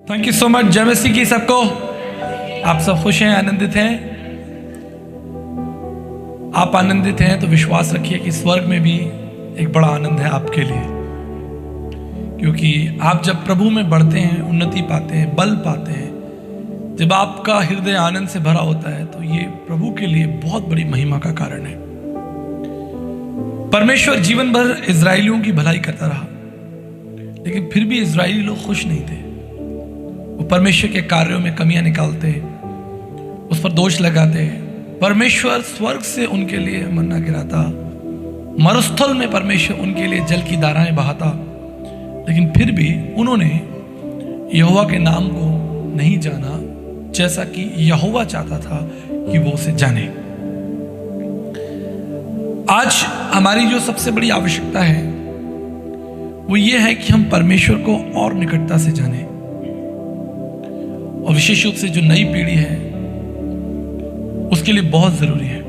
Thank you so much. जय मसीह की सबको। आप सब खुश हैं, आनंदित हैं? आप आनंदित हैं तो विश्वास रखिए कि स्वर्ग में भी एक बड़ा आनंद है आपके लिए, क्योंकि आप जब प्रभु में बढ़ते हैं, उन्नति पाते हैं, बल पाते हैं, जब आपका हृदय आनंद से भरा होता है, तो ये प्रभु के लिए बहुत बड़ी महिमा का कारण है। परमेश्वर जीवन भर इजरायलियों की भलाई करता रहा, लेकिन फिर भी इजरायली लोग खुश नहीं थे। वो परमेश्वर के कार्यों में कमियां निकालते, उस पर दोष लगाते। परमेश्वर स्वर्ग से उनके लिए मन्ना गिराता, मरुस्थल में परमेश्वर उनके लिए जल की धाराएं बहाता, लेकिन फिर भी उन्होंने यहोवा के नाम को नहीं जाना जैसा कि यहोवा चाहता था कि वो उसे जाने। आज हमारी जो सबसे बड़ी आवश्यकता है वो ये है कि हम परमेश्वर को और निकटता से जाने, और विशेष रूप से जो नई पीढ़ी है उसके लिए बहुत जरूरी है।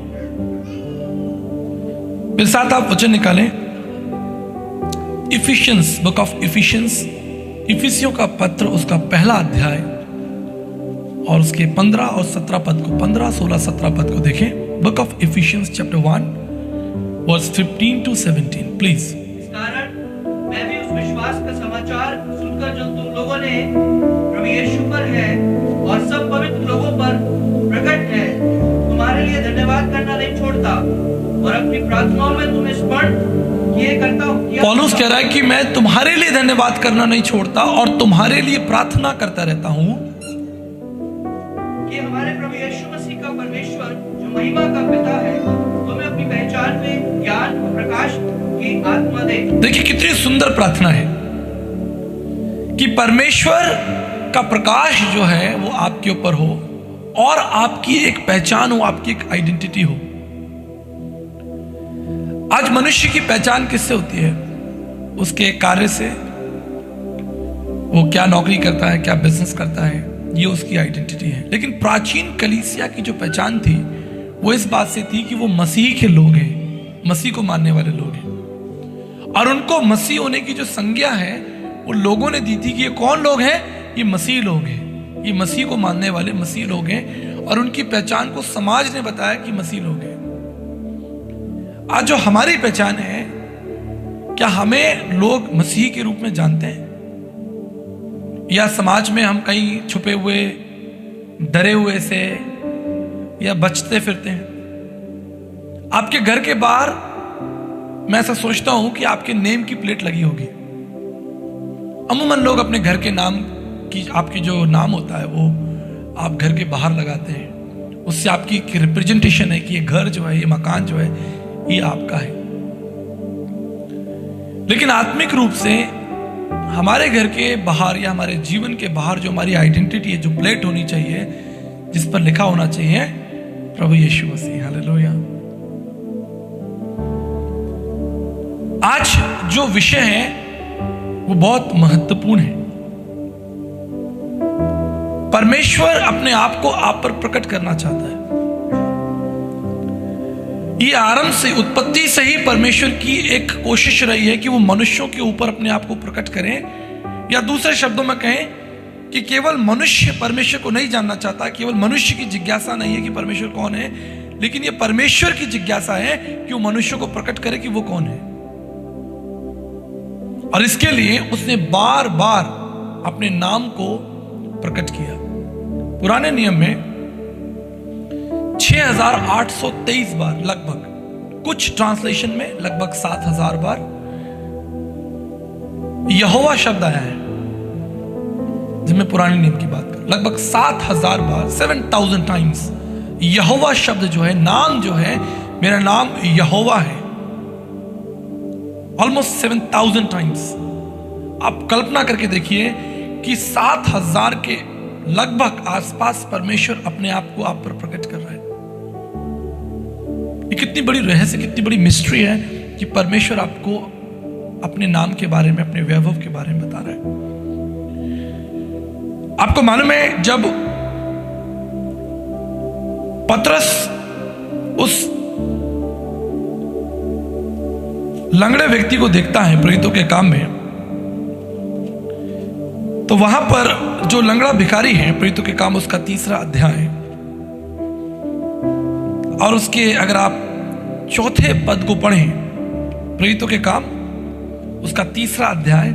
मेरे साथ आप वचन निकालें, इफिशियंस, बुक ऑफ इफिशियंस, इफिसियों का पत्र, उसका पहला अध्याय और उसके 15 और 17 पद को, 15, 16, 17 पद को देखें। Book of Ephesians chapter 1 verse 15 to 17 please. इस कारण मैं भी उस विश्वास का समाचार सुनकर जो तुम लोगों ने प्रभु यीशु पर है और सब पवित्र लोगों पर प्रकट है, तुम्हारे लिए धन्यवाद करना नहीं छोड़ता और अपनी प्रार्थनाओं में तुम्हें स्मरण किए करता हूं। पौलुस कह रहा है कि मैं तुम्हारे लिए धन्यवाद करना नहीं छोड़ता और तुम्हारे लिए प्रार्थना करता रहता हूं कि हमारे प्रभु यीशु मसीह का परमेश्वर जो महिमा का पिता है तुम्हें अपनी पहचान में ज्ञान और प्रकाश की आत्मा दे। देखिए कितनी सुंदर प्रार्थना है कि परमेश्वर का प्रकाश जो है वो आपके ऊपर हो और आपकी एक पहचान हो, आपकी एक आइडेंटिटी हो। आज मनुष्य की पहचान किससे होती है? उसके कार्य से, वो क्या नौकरी करता है, क्या बिजनेस करता है, ये उसकी आइडेंटिटी है। लेकिन प्राचीन कलीसिया की जो पहचान थी वो इस बात से थी कि वो मसीह के लोग हैं, मसीह को मानने वाले लोग हैं, और उनको मसीह होने की जो संज्ञा है वो लोगों ने दी थी कि ये कौन लोग हैं? ये मसीह लोग हैं, ये मसीह को मानने वाले मसीह लोग हैं, और उनकी पहचान को समाज ने बताया कि मसीह लोग हैं। आज जो हमारी पहचान है, क्या हमें लोग मसीह के रूप में जानते हैं, या समाज में हम कहीं छुपे हुए, डरे हुए से या बचते फिरते हैं? आपके घर के बाहर मैं ऐसा सोचता हूं कि आपके नेम की प्लेट लगी होगी। अमूमन लोग अपने घर के नाम की, आपकी जो नाम होता है वो आप घर के बाहर लगाते हैं, उससे आपकी एक रिप्रेजेंटेशन है कि ये घर जो है, ये मकान जो है, ये आपका है। लेकिन आत्मिक रूप से हमारे घर के बाहर या हमारे जीवन के बाहर जो हमारी आइडेंटिटी है, जो प्लेट होनी चाहिए, जिस पर लिखा होना चाहिए प्रभु यीशु मसीह। हालेलुया। आज जो विषय है वो बहुत महत्वपूर्ण है। परमेश्वर अपने आप को आप पर प्रकट करना चाहता है। ये आरंभ से, उत्पत्ति से ही परमेश्वर की एक कोशिश रही है कि वो मनुष्यों के ऊपर अपने आप को प्रकट करें, या दूसरे शब्दों में कहें कि केवल मनुष्य परमेश्वर को नहीं जानना चाहता, केवल मनुष्य की जिज्ञासा नहीं है कि परमेश्वर कौन है, लेकिन ये परमेश्वर की जिज्ञासा है कि वो मनुष्य को प्रकट करे कि वो कौन है। और इसके लिए उसने बार बार अपने नाम को प्रकट किया। पुराने नियम में 6823 बार, लगभग, कुछ ट्रांसलेशन में लगभग 7000 बार यहोवा शब्द आया है। जब मैं पुराने नियम की बात करूं, लगभग 7000 बार, 7000 टाइम्स यहोवा शब्द जो है, नाम जो है, मेरा नाम यहोवा है, ऑलमोस्ट 7000 टाइम्स। आप कल्पना करके देखिए कि 7000 के लगभग आसपास परमेश्वर अपने आप को आप पर प्रकट कर रहा है। ये कितनी बड़ी रहस्य, कितनी बड़ी मिस्ट्री है कि परमेश्वर आपको अपने नाम के बारे में, अपने वैभव के बारे में बता रहा है। आपको मालूम है, जब पतरस उस लंगड़े व्यक्ति को देखता है प्रेरितों के काम में, तो वहां पर जो लंगड़ा भिखारी है, प्रेरितों के काम उसका 3रा अध्याय, और उसके अगर आप 4थे पद को पढ़ें, प्रेरितों के काम उसका 3रा अध्याय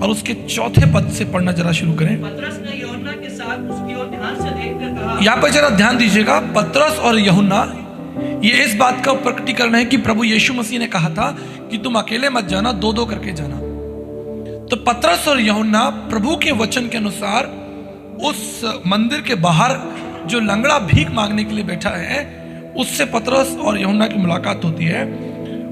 और उसके 4थे पद से पढ़ना जरा शुरू करें। पतरस ने यूहन्ना के साथ उसकी ओर ध्यान से देखकर कहा। यहां पर जरा ध्यान दीजिएगा, पतरस और यूहन्ना, ये इस बात का प्रकटीकरण है कि प्रभु यीशु मसीह ने कहा था कि तुम अकेले मत जाना, 2-2 करके जाना। तो पतरस और यूहन्ना प्रभु के वचन के अनुसार उस मंदिर के बाहर जो लंगड़ा भीख मांगने के लिए बैठा है, उससे पतरस और यूहन्ना की मुलाकात होती है।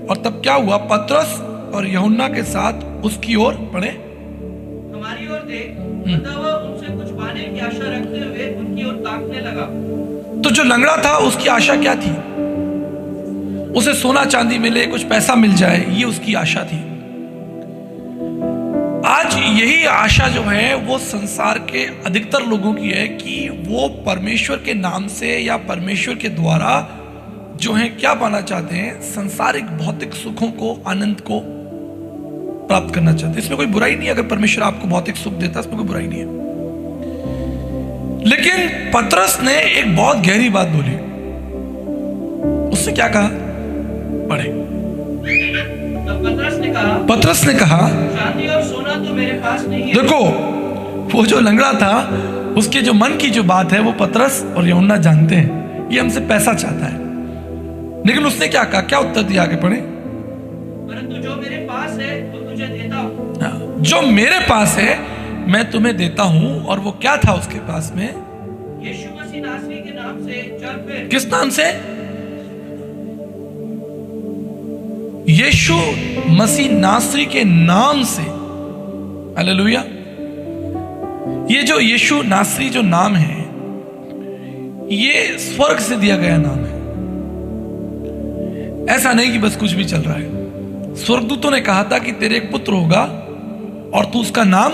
और तब क्या हुआ, पतरस और यूहन्ना के साथ उसकी ओर पढ़े, हमारी ओर देख, अतः वह उनसे कुछ पाने की आशा रखते हुए उनकी ओर ताकने लगा। तो जो लंगड़ा था उसकी आशा क्या थी? उसे सोना चांदी मिले, कुछ पैसा मिल जाए, ये उसकी आशा थी। आज यही आशा जो है वो संसार के अधिकतर लोगों की है कि वो परमेश्वर के नाम से या परमेश्वर के द्वारा जो है क्या पाना चाहते हैं, संसारिक भौतिक सुखों को, आनंद को प्राप्त करना चाहते हैं। इसमें कोई बुराई नहीं है, अगर परमेश्वर आपको भौतिक सुख देता है इसमें कोई बुराई नहीं है। लेकिन पतरस ने एक बहुत गहरी बात बोली। उससे क्या कहा, पढ़े। पतरस ने कहा चांदी और सोना तो मेरे पास नहीं है। देखो, वो जो लंगड़ा था उसके जो मन की जो बात है वो पतरस और यूहन्ना जानते हैं, ये हमसे पैसा चाहता है। लेकिन उसने क्या कहा, क्या उत्तर दिया, आगे पढ़े। परंतु जो मेरे पास है वो तुझे देता हूं। जो मेरे पास है मैं तुम्हें देता हूं। और वो क्या था उसके पास में? यीशु मसीह नासरी के नाम से चल फिर। किस नाम से? यीशु मसीह नासरी के नाम से। हालेलुया। ये जो यीशु नासरी जो नाम है, ये स्वर्ग से दिया गया नाम है। ऐसा नहीं कि बस कुछ भी चल रहा है। स्वर्गदूतों ने कहा था कि तेरे एक पुत्र होगा और तू उसका नाम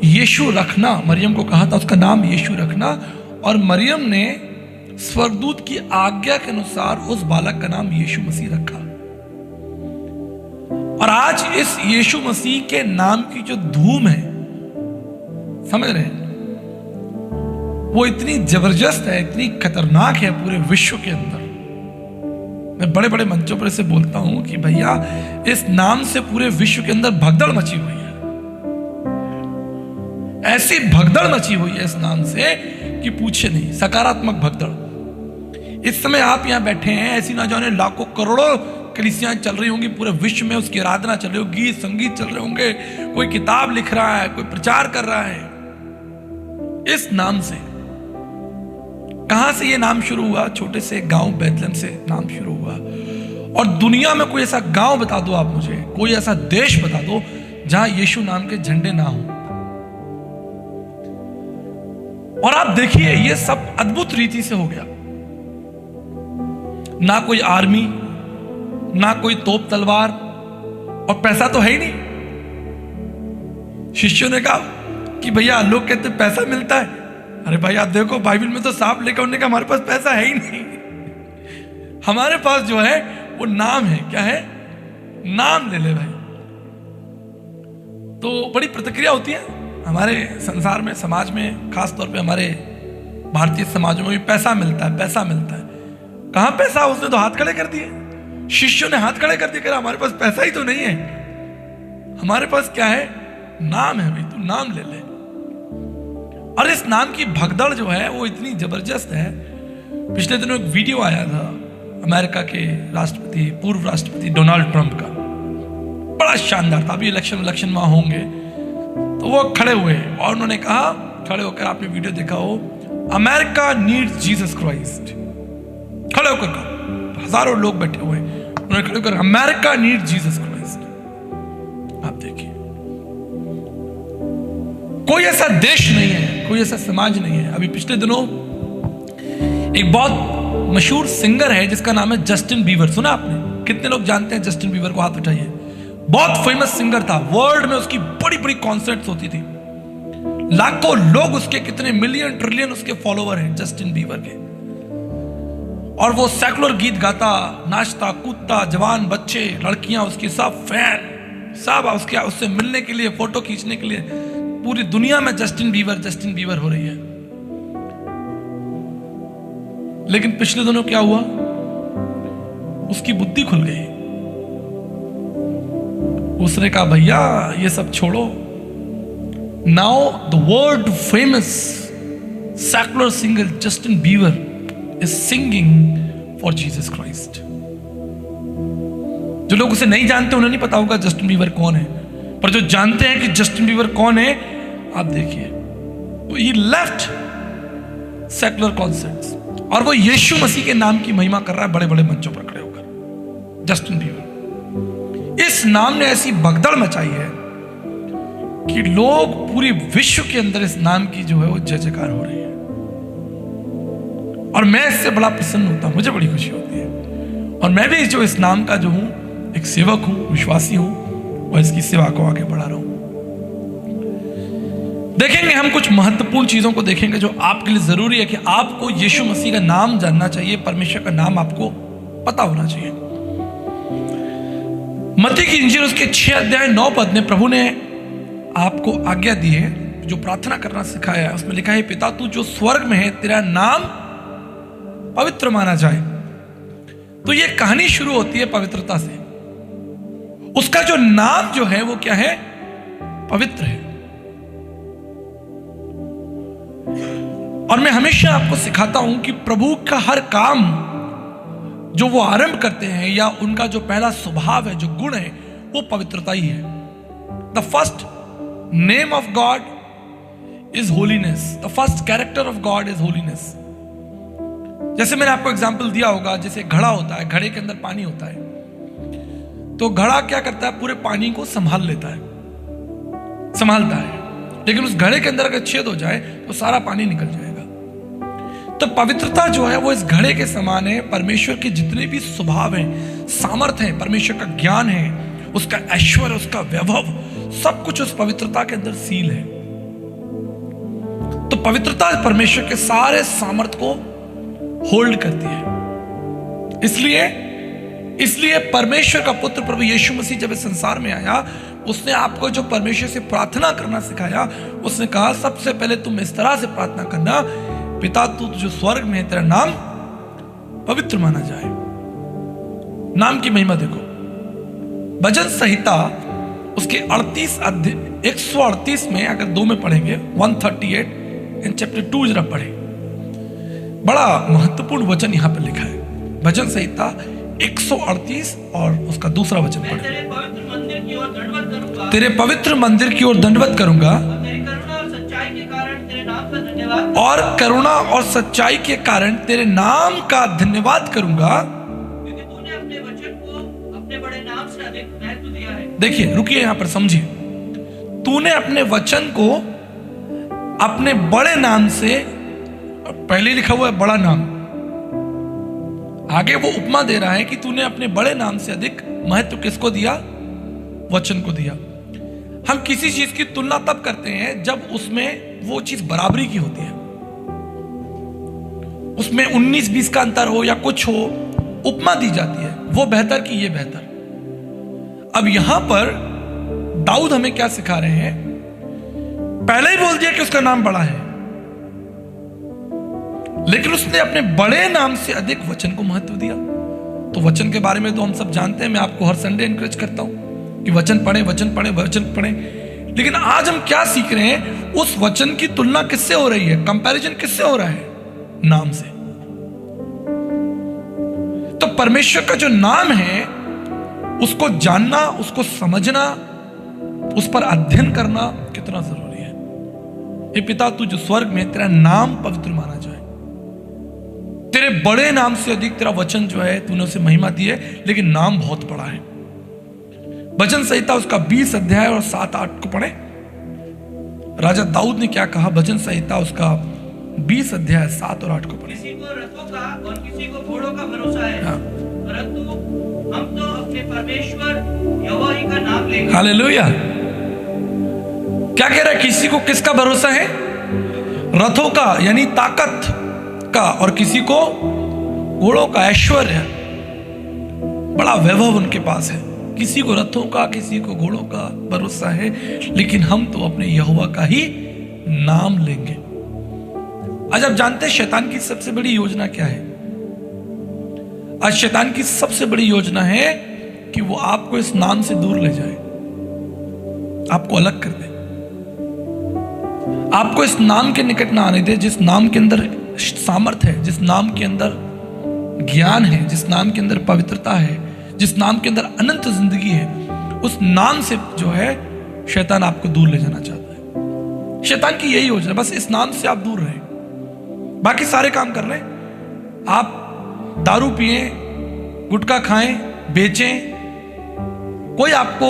यीशु रखना। मरियम को कहा था उसका नाम यीशु रखना, और मरियम ने स्वर्गदूत की आज्ञा के अनुसार उस बालक का नाम यीशु मसीह रखा। और आज इस यीशु मसीह के नाम की जो धूम है, समझ रहे हैं, वो इतनी जबरदस्त है, इतनी खतरनाक है पूरे विश्व के अंदर। मैं बड़े बड़े मंचों पर इसे बोलता हूं कि भैया इस नाम से पूरे विश्व के अंदर भगदड़ मची हुई है। ऐसी भगदड़ मची हुई है इस नाम से कि पूछे नहीं, सकारात्मक भगदड़। इस समय आप यहां बैठे हैं, ऐसी ना जाने लाखों करोड़ों कलीसियां चल रही होंगी पूरे विश्व में, उसकी आराधना चल रही होगी, गीत संगीत चल रहे होंगे, कोई किताब लिख रहा है, कोई प्रचार कर रहा है इस नाम से। कहां से ये नाम शुरू हुआ? छोटे से गांव बैतलहम से नाम शुरू हुआ। और दुनिया में कोई ऐसा गांव बता दो आप मुझे, कोई ऐसा देश बता दो जहां यीशु नाम के झंडे ना हो। और आप देखिए ये सब अद्भुत रीति से हो गया। ना कोई आर्मी, ना कोई तोप तलवार, और पैसा तो है ही नहीं। शिष्यों ने कहा कि भैया लोग कहते पैसा मिलता है। अरे भाई आप देखो बाइबल में तो साफ लिखा, उन्होंने कहा हमारे पास पैसा है ही नहीं, हमारे पास जो है वो नाम है। क्या है? नाम ले ले भाई। तो बड़ी प्रतिक्रिया होती है हमारे संसार में, समाज में, खास तौर पे हमारे भारतीय समाजों में भी पैसा मिलता है, पैसा मिलता है। कहां पैसा? उसने तो हाथ खड़े कर दिए, शिष्यों ने हाथ खड़े कर दिए, कह हमारे पास पैसा ही तो नहीं है, हमारे पास क्या है? नाम है भाई, तू नाम ले ले। और इस नाम की भगदड़ जो है वो इतनी जबरदस्त है। पिछले दिनों एक वीडियो आया था अमेरिका के राष्ट्रपति, पूर्व राष्ट्रपति डोनाल्ड ट्रंप का, बड़ा शानदार था। अभी इलेक्शन वहां होंगे, तो वो खड़े हुए और उन्होंने कहा, खड़े होकर आपने वीडियो देखा हो, अमेरिका नीड्स जीसस क्राइस्ट। खड़े होकर कहा, हजारों लोग बैठे हुए, उन्होंने खड़े होकर अमेरिका नीड्स जीसस क्राइस्ट। आप देखिए, कोई ऐसा देश नहीं है, कोई ऐसा समाज नहीं है। अभी पिछले दिनों एक बहुत मशहूर सिंगर है जिसका नाम है जस्टिन बीवर। सुना आपने? कितने लोग जानते हैं जस्टिन बीवर को? हाथ उठाइए। बहुत फेमस सिंगर था, वर्ल्ड में उसकी बड़ी बड़ी कॉन्सर्ट्स होती थी, लाखों लोग उसके, कितने मिलियन ट्रिलियन उसके फॉलोवर हैं जस्टिन बीवर के। और वो सेकुलर गीत गाता, नाचता, कूदता, जवान बच्चे, लड़कियां उसकी सब फैन, सब उसके उससे मिलने के लिए, फोटो खींचने के लिए पूरी दुनिया में जस्टिन बीवर हो रही है। लेकिन पिछले दिनों क्या हुआ, उसकी बुद्धि खुल गई। उसने कहा भैया ये सब छोड़ो। Now the world famous secular singer Justin beaver is singing for Jesus Christ. जो लोग उसे नहीं जानते उन्हें नहीं पता होगा जस्टिन बीवर कौन है, पर जो जानते हैं कि जस्टिन बीवर कौन है, आप देखिए, तो ये लेफ्ट सेकुलर कॉन्सर्ट्स और वो यीशु मसीह के नाम की महिमा कर रहा है बड़े बड़े मंचों पर खड़े होकर। जस्टिन बीवर, इस नाम ने ऐसी भगदड़ मचाई है कि लोग पूरे विश्व के अंदर इस नाम की जो है वो जय जयकार हो रही है। और मैं इससे बड़ा प्रसन्न होता हूं, मुझे बड़ी खुशी होती है। और मैं भी जो इस नाम का जो हूं, एक सेवक हूं, विश्वासी हूं, और इसकी सेवा को आगे बढ़ा रहा हूं। देखेंगे हम कुछ महत्वपूर्ण चीजों को देखेंगे जो आपके लिए जरूरी है कि आपको यीशु मसीह का नाम जानना चाहिए, परमेश्वर का नाम आपको पता होना चाहिए। मत्ती की इंजील उसके 6 अध्याय 9 पद में प्रभु ने आपको आज्ञा दी है, जो प्रार्थना करना सिखाया है। उसमें लिखा है, पिता तू जो स्वर्ग में है, तेरा नाम पवित्र माना जाए। तो ये कहानी शुरू होती है पवित्रता से। उसका जो नाम जो है वो क्या है, पवित्र है। और मैं हमेशा आपको सिखाता हूं कि प्रभु का हर काम जो वो आरंभ करते हैं या उनका जो पहला स्वभाव है, जो गुण है, वो पवित्रता ही है। The first name of God is holiness, the first character of God is holiness. जैसे मैंने आपको एग्जाम्पल दिया होगा, जैसे घड़ा होता है, घड़े के अंदर पानी होता है, तो घड़ा क्या करता है, पूरे पानी को संभालता है। लेकिन उस घड़े के अंदर अगर छेद हो जाए तो सारा पानी निकल जाएगा। तो पवित्रता जो है वो इस घड़े के समान है। परमेश्वर के जितने भी स्वभाव हैं, सामर्थ्य है, परमेश्वर का ज्ञान है, उसका ऐश्वर्य, उसका वैभव, सब कुछ उस पवित्रता के अंदर सील है। तो पवित्रता परमेश्वर के सारे सामर्थ्य को होल्ड करती है। इसलिए परमेश्वर का पुत्र प्रभु यीशु मसीह जब इस संसार में आया, उसने आपको जो परमेश्वर से प्रार्थना करना सिखाया, उसने कहा सबसे पहले तुम इस तरह से प्रार्थना करना, पिता तू जो स्वर्ग में है, तेरा नाम पवित्र माना जाए। नाम की महिमा देखो, भजन संहिता उसके 138 में अगर 2 में पढ़ेंगे, 138 इन चैप्टर 2 जरा पढ़े, बड़ा महत्वपूर्ण वचन यहां पर लिखा है। भजन संहिता 138 और उसका दूसरा वचन पढ़े। तेरे पवित्र मंदिर की ओर दंडवत करूंगा, तेरे पवित्र मंदिर की ओर दंडवत करूंगा, और करुणा और सच्चाई के कारण तेरे नाम का धन्यवाद करूंगा, क्योंकि तूने अपने वचन को अपने बड़े नाम से अधिक महत्व दिया है। देखिए, रुकिए यहां पर समझिए, तूने अपने वचन को अपने बड़े नाम से, पहले लिखा हुआ है बड़ा नाम, आगे वो उपमा दे रहा है कि तूने अपने बड़े नाम से अधिक महत्व किसको दिया, वचन को दिया। हम किसी चीज की तुलना तब करते हैं जब उसमें वो चीज बराबरी की होती है, उसमें 19-20 का अंतर हो या कुछ हो, उपमा दी जाती है, वो बेहतर कि ये बेहतर। अब यहां पर दाऊद हमें क्या सिखा रहे हैं, पहले ही बोल दिया कि उसका नाम बड़ा है, लेकिन उसने अपने बड़े नाम से अधिक वचन को महत्व दिया। तो वचन के बारे में तो हम सब जानते हैं, मैं आपको हर संडे एनकरेज करता हूं कि वचन पढ़ें। लेकिन आज हम क्या सीख रहे हैं, उस वचन की तुलना किससे हो रही है, कंपैरिजन किससे हो रहा है, नाम से। तो परमेश्वर का जो नाम है उसको जानना, उसको समझना, उस पर अध्ययन करना कितना जरूरी है। हे पिता तू जो स्वर्ग में, तेरा नाम पवित्र माना जाए, तेरे बड़े नाम से अधिक तेरा वचन जो है तूने उसे महिमा दी है, लेकिन नाम बहुत बड़ा है। भजन संहिता उसका 20 अध्याय और 7-8 को पढ़े। राजा दाऊद ने क्या कहा, भजन संहिता उसका 20 अध्याय 7 और 8 को पढ़े। किसी को रथों का और किसी को घोड़ों का भरोसा है, परंतु हम तो अपने परमेश्वर यहोवा ही का नाम लेंगे। हालेलुया। क्या कह रहा है, किसी को किसका भरोसा है, रथों का यानी ताकत का, और किसी को घोड़ों का, ऐश्वर्य, बड़ा वैभव उनके पास है। किसी को रथों का, किसी को घोड़ों का भरोसा है, लेकिन हम तो अपने यहोवा का ही नाम लेंगे। आज आप जानते हैं शैतान की सबसे बड़ी योजना क्या है? आज शैतान की सबसे बड़ी योजना है कि वो आपको इस नाम से दूर ले जाए, आपको अलग कर दे, आपको इस नाम के निकट ना आने दे, जिस नाम के अंदर सामर्थ है, जिस नाम के अंदर ज्ञान है, जिस नाम के अंदर पवित्रता है, जिस नाम के अंदर अनंत जिंदगी है। उस नाम से जो है शैतान आपको दूर ले जाना चाहता है। शैतान की यही योजना, बस इस नाम से आप दूर रहे, बाकी सारे काम कर रहे हैं। आप दारू पिए, गुटखा खाएं, बेचें, कोई आपको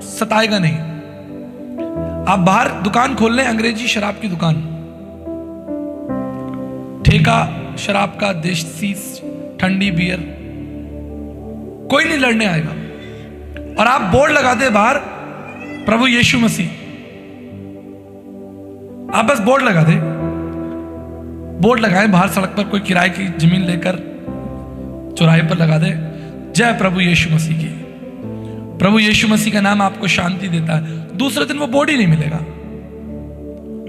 सताएगा नहीं। आप बाहर दुकान खोल लें, अंग्रेजी शराब की दुकान, ठेका शराब का, देसी ठंडी बियर, कोई नहीं लड़ने आएगा। और आप बोर्ड लगा दे बाहर, प्रभु यीशु मसीह, आप बस बोर्ड लगा दे, बोर्ड लगाए बाहर सड़क पर, कोई किराए की जमीन लेकर चौराहे पर लगा दे, जय प्रभु यीशु मसीह की। प्रभु यीशु मसीह का नाम आपको शांति देता है। दूसरे दिन वो बोर्ड ही नहीं मिलेगा,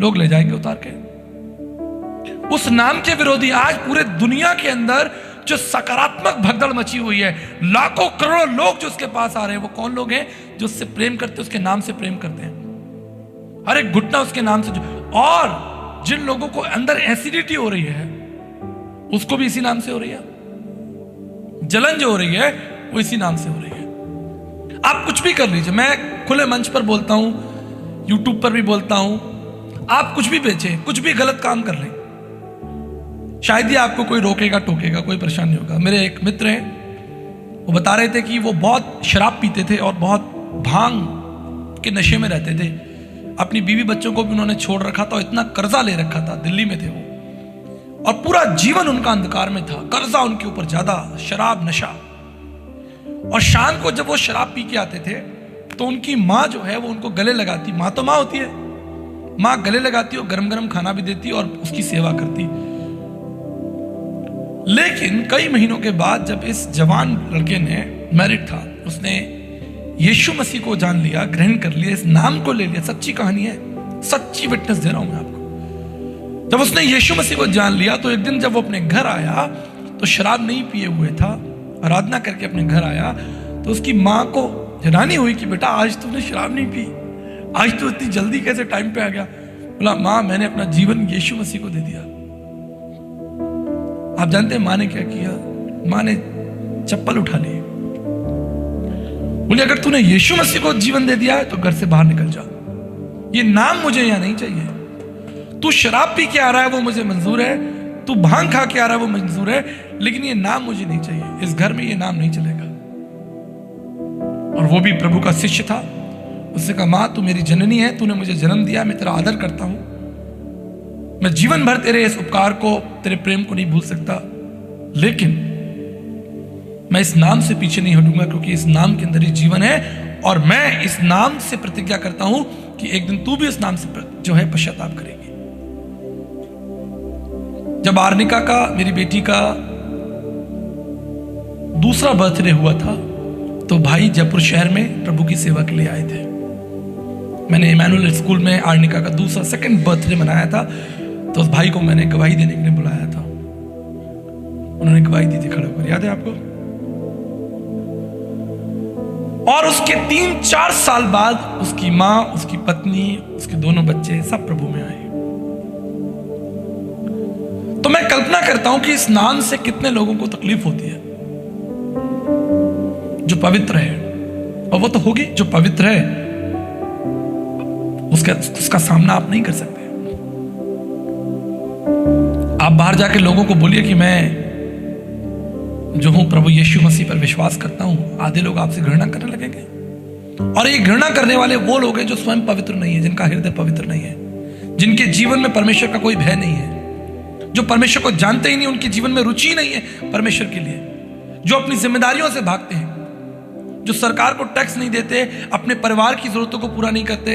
लोग ले जाएंगे उतार के। उस नाम के विरोधी आज पूरे दुनिया के अंदर जो सकारात्मक भगदड़ मची हुई है, लाखों करोड़ों लोग जो उसके पास आ रहे हैं, वो कौन लोग हैं? जो उससे प्रेम करते हैं, उसके नाम से प्रेम करते हैं, हर एक घुटना उसके नाम से। और जिन लोगों को अंदर एसिडिटी हो रही है, उसको भी इसी नाम से हो रही है। जलन जो हो रही है वो इसी नाम से हो रही है। आप कुछ भी कर लीजिए, मैं खुले मंच पर बोलता हूं, यूट्यूब पर भी बोलता हूं, आप कुछ भी बेचें, कुछ भी गलत काम कर लें, शायद ही आपको कोई रोकेगा टोकेगा, कोई परेशान नहीं होगा। मेरे एक मित्र हैं, वो बता रहे थे कि वो बहुत शराब पीते थे और बहुत भांग के नशे में रहते थे। अपनी बीवी बच्चों को भी उन्होंने छोड़ रखा था, इतना कर्जा ले रखा था, दिल्ली में थे वो, और पूरा जीवन उनका अंधकार में था, कर्जा उनके ऊपर ज्यादा, शराब, नशा। और शाम को जब वो शराब पी के आते थे तो उनकी माँ जो है वो उनको गले लगाती, माँ तो माँ होती है, माँ गले लगाती और गरम गरम खाना भी देती और उसकी सेवा करती। लेकिन कई महीनों के बाद जब इस जवान लड़के ने, मैरिड था, उसने यीशु मसीह को जान लिया, ग्रहण कर लिया, इस नाम को ले लिया, सच्ची कहानी है, सच्ची विटनेस दे रहा हूं मैं आपको। जब उसने यीशु मसीह को जान लिया तो एक दिन जब वो अपने घर आया तो शराब नहीं पिए हुए था, आराधना करके अपने घर आया तो उसकी माँ को हैरानी हुई कि बेटा आज तुमने शराब नहीं पी, आज तो इतनी जल्दी कैसे टाइम पे आ गया। बोला, माँ मैंने अपना जीवन यीशु मसीह को दे दिया। आप जानते हैं माँ ने क्या किया? माँ ने चप्पल उठा ली, बोले अगर तूने यीशु मसीह को जीवन दे दिया है तो घर से बाहर निकल जा, ये नाम मुझे यहां नहीं चाहिए। तू शराब पी के आ रहा है वो मुझे मंजूर है, तू भांग खा के आ रहा है वो मंजूर है, लेकिन ये नाम मुझे नहीं चाहिए, इस घर में ये नाम नहीं चलेगा। और वो भी प्रभु का शिष्य था। उसने कहा, माँ तू मेरी जननी है, तूने मुझे जन्म दिया, मैं तेरा आदर करता हूं, मैं जीवन भर तेरे इस उपकार को, तेरे प्रेम को नहीं भूल सकता, लेकिन मैं इस नाम से पीछे नहीं हटूंगा, क्योंकि इस नाम के अंदर ही जीवन है। और मैं इस नाम से प्रतिज्ञा करता हूं कि एक दिन तू भी इस नाम से जो है पश्चाताप करेगी। जब आर्निका का, मेरी बेटी का दूसरा बर्थडे हुआ था तो भाई जयपुर शहर में प्रभु की सेवा के लिए आए थे। मैंने इमैनुअल स्कूल में आर्निका का दूसरा सेकंड बर्थडे मनाया था, तो उस भाई को मैंने गवाही देने के लिए बुलाया था। उन्होंने गवाही दी थी खड़े होकर, याद है आपको? और उसके 3-4 साल बाद उसकी मां, उसकी पत्नी, उसके दोनों बच्चे सब प्रभु में आए। तो मैं कल्पना करता हूं कि इस नाम से कितने लोगों को तकलीफ होती है जो पवित्र है, और वो तो होगी जो पवित्र है, उसका सामना आप नहीं कर सकते। आप बाहर जाके लोगों को बोलिए कि मैं जो हूं प्रभु यीशु मसीह पर विश्वास करता हूं, आधे लोग आपसे घृणा करने लगेंगे। और ये घृणा करने वाले वो लोग हैं जो स्वयं पवित्र नहीं है, जिनका हृदय पवित्र नहीं है, जिनके जीवन में परमेश्वर का कोई भय नहीं है, जो परमेश्वर को जानते ही नहीं, उनके जीवन में रुचि नहीं है परमेश्वर के लिए, जो अपनी जिम्मेदारियों से भागते हैं, जो सरकार को टैक्स नहीं देते, अपने परिवार की जरूरतों को पूरा नहीं करते,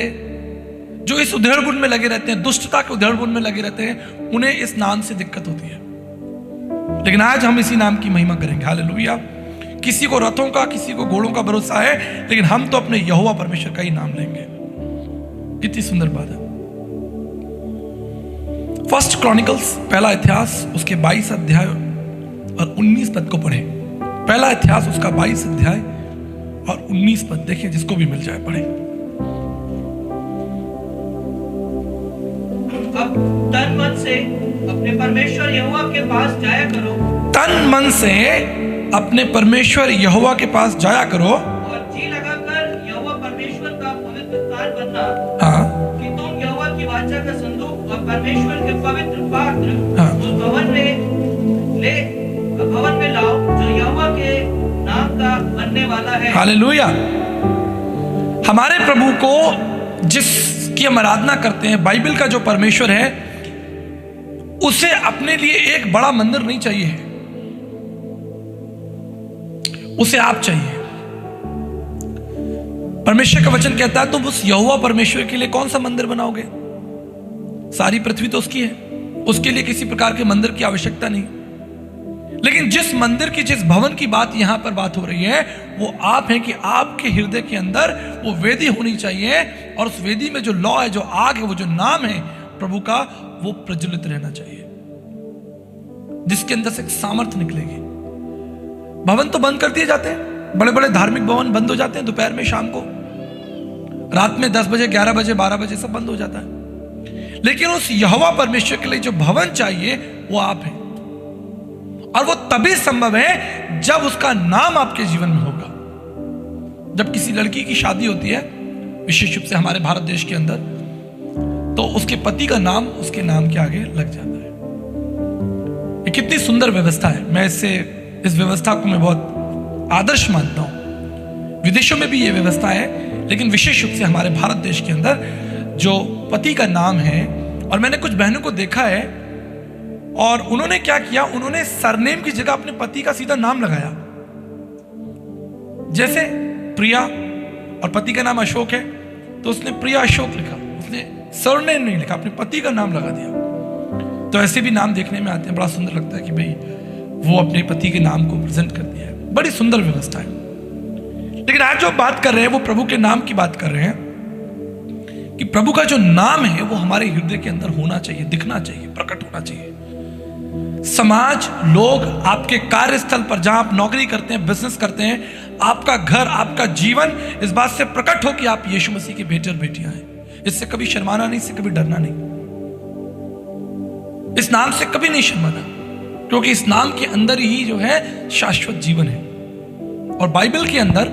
जो इस उधेड़ बुन में लगे रहते हैं, दुष्टता के उधेड़ बुन में लगे रहते हैं, उन्हें इस नाम से दिक्कत होती है। लेकिन आज हम इसी नाम की महिमा करेंगे, हालेलुया, किसी को रथों का, किसी को घोड़ों का भरोसा है, लेकिन हम तो अपने यहोवा परमेश्वर का ही नाम लेंगे। कितनी सुंदर बात है। फर्स्ट क्रॉनिकल्स, पहला इतिहास, उसके 22 अध्याय और 19 पद को पढ़े। पहला इतिहास उसका 22 अध्याय और 19 पद देखिए, जिसको भी मिल जाए पढ़े। अब तन मन से अपने परमेश्वर यहोवा के पास जाया करो। तन मन से अपने परमेश्वर यहोवा के पास जाया करो और जी लगाकर यहोवा परमेश्वर का पवित्र स्थान बनना। हाँ, कि तुम यहोवा की वाचा का संदूक और परमेश्वर के पवित्र पात्र हाँ। उस भवन में लाओ जो यहोवा के नाम का बनने वाला है। हालेलुया। हमारे प्रभु को जिसकी हम आराधना करते हैं, बाइबल का जो परमेश्वर है, उसे अपने लिए एक बड़ा मंदिर नहीं चाहिए, उसे आप चाहिए। परमेश्वर का वचन कहता है तुम उस यहोवा परमेश्वर के लिए कौन सा मंदिर बनाओगे? सारी पृथ्वी तो उसकी है, उसके लिए किसी प्रकार के मंदिर की आवश्यकता नहीं। लेकिन जिस मंदिर की, जिस भवन की बात यहां पर बात हो रही है, वो आप हैं कि आपके हृदय के अंदर वो वेदी होनी चाहिए, और उस वेदी में जो लौ है, जो आग है, वो जो नाम है प्रभु का, वो प्रज्वलित रहना चाहिए, जिसके अंदर से एक सामर्थ्य निकलेगी। भवन तो बंद कर दिए जाते हैं, बड़े बड़े धार्मिक भवन बंद हो जाते हैं दोपहर में, शाम को, रात में 10 बजे, 11 बजे, 12 बजे सब बंद हो जाता है। लेकिन उस यहोवा परमेश्वर के लिए जो भवन चाहिए वो आप हैं, और वो तभी संभव है जब उसका नाम आपके जीवन में होगा। जब किसी लड़की की शादी होती है, विशेष रूप से हमारे भारत देश के अंदर, तो उसके पति का नाम उसके नाम के आगे लग जाता है। ये कितनी सुंदर व्यवस्था है। मैं इस व्यवस्था को मैं बहुत आदर्श मानता हूं। विदेशों में भी ये व्यवस्था है, लेकिन विशेष रूप से हमारे भारत देश के अंदर जो पति का नाम है, और मैंने कुछ बहनों को देखा है, और उन्होंने क्या किया, उन्होंने सरनेम की जगह अपने पति का सीधा नाम लगाया। जैसे प्रिया और पति का नाम अशोक है, तो उसने प्रिया अशोक लिखा, उसने सरनेम नहीं लिखा, अपने पति का नाम लगा दिया। तो ऐसे भी नाम देखने में आते हैं, बड़ा सुंदर लगता है कि भाई वो अपने पति के नाम को प्रेजेंट कर दिया है। बड़ी सुंदर व्यवस्था है। लेकिन आज जो बात कर रहे हैं वो प्रभु के नाम की बात कर रहे हैं, कि प्रभु का जो नाम है वो हमारे हृदय के अंदर होना चाहिए, दिखना चाहिए, प्रकट होना चाहिए। समाज, लोग, आपके कार्यस्थल पर जहां आप नौकरी करते हैं, बिजनेस करते हैं, आपका घर, आपका जीवन इस बात से प्रकट हो कि आप यीशु मसीह के बेटे और बेटियां हैं। इससे कभी शर्माना नहीं, इससे कभी डरना नहीं, इस नाम से कभी नहीं शर्माना, क्योंकि इस नाम के अंदर ही जो है शाश्वत जीवन है। और बाइबल के अंदर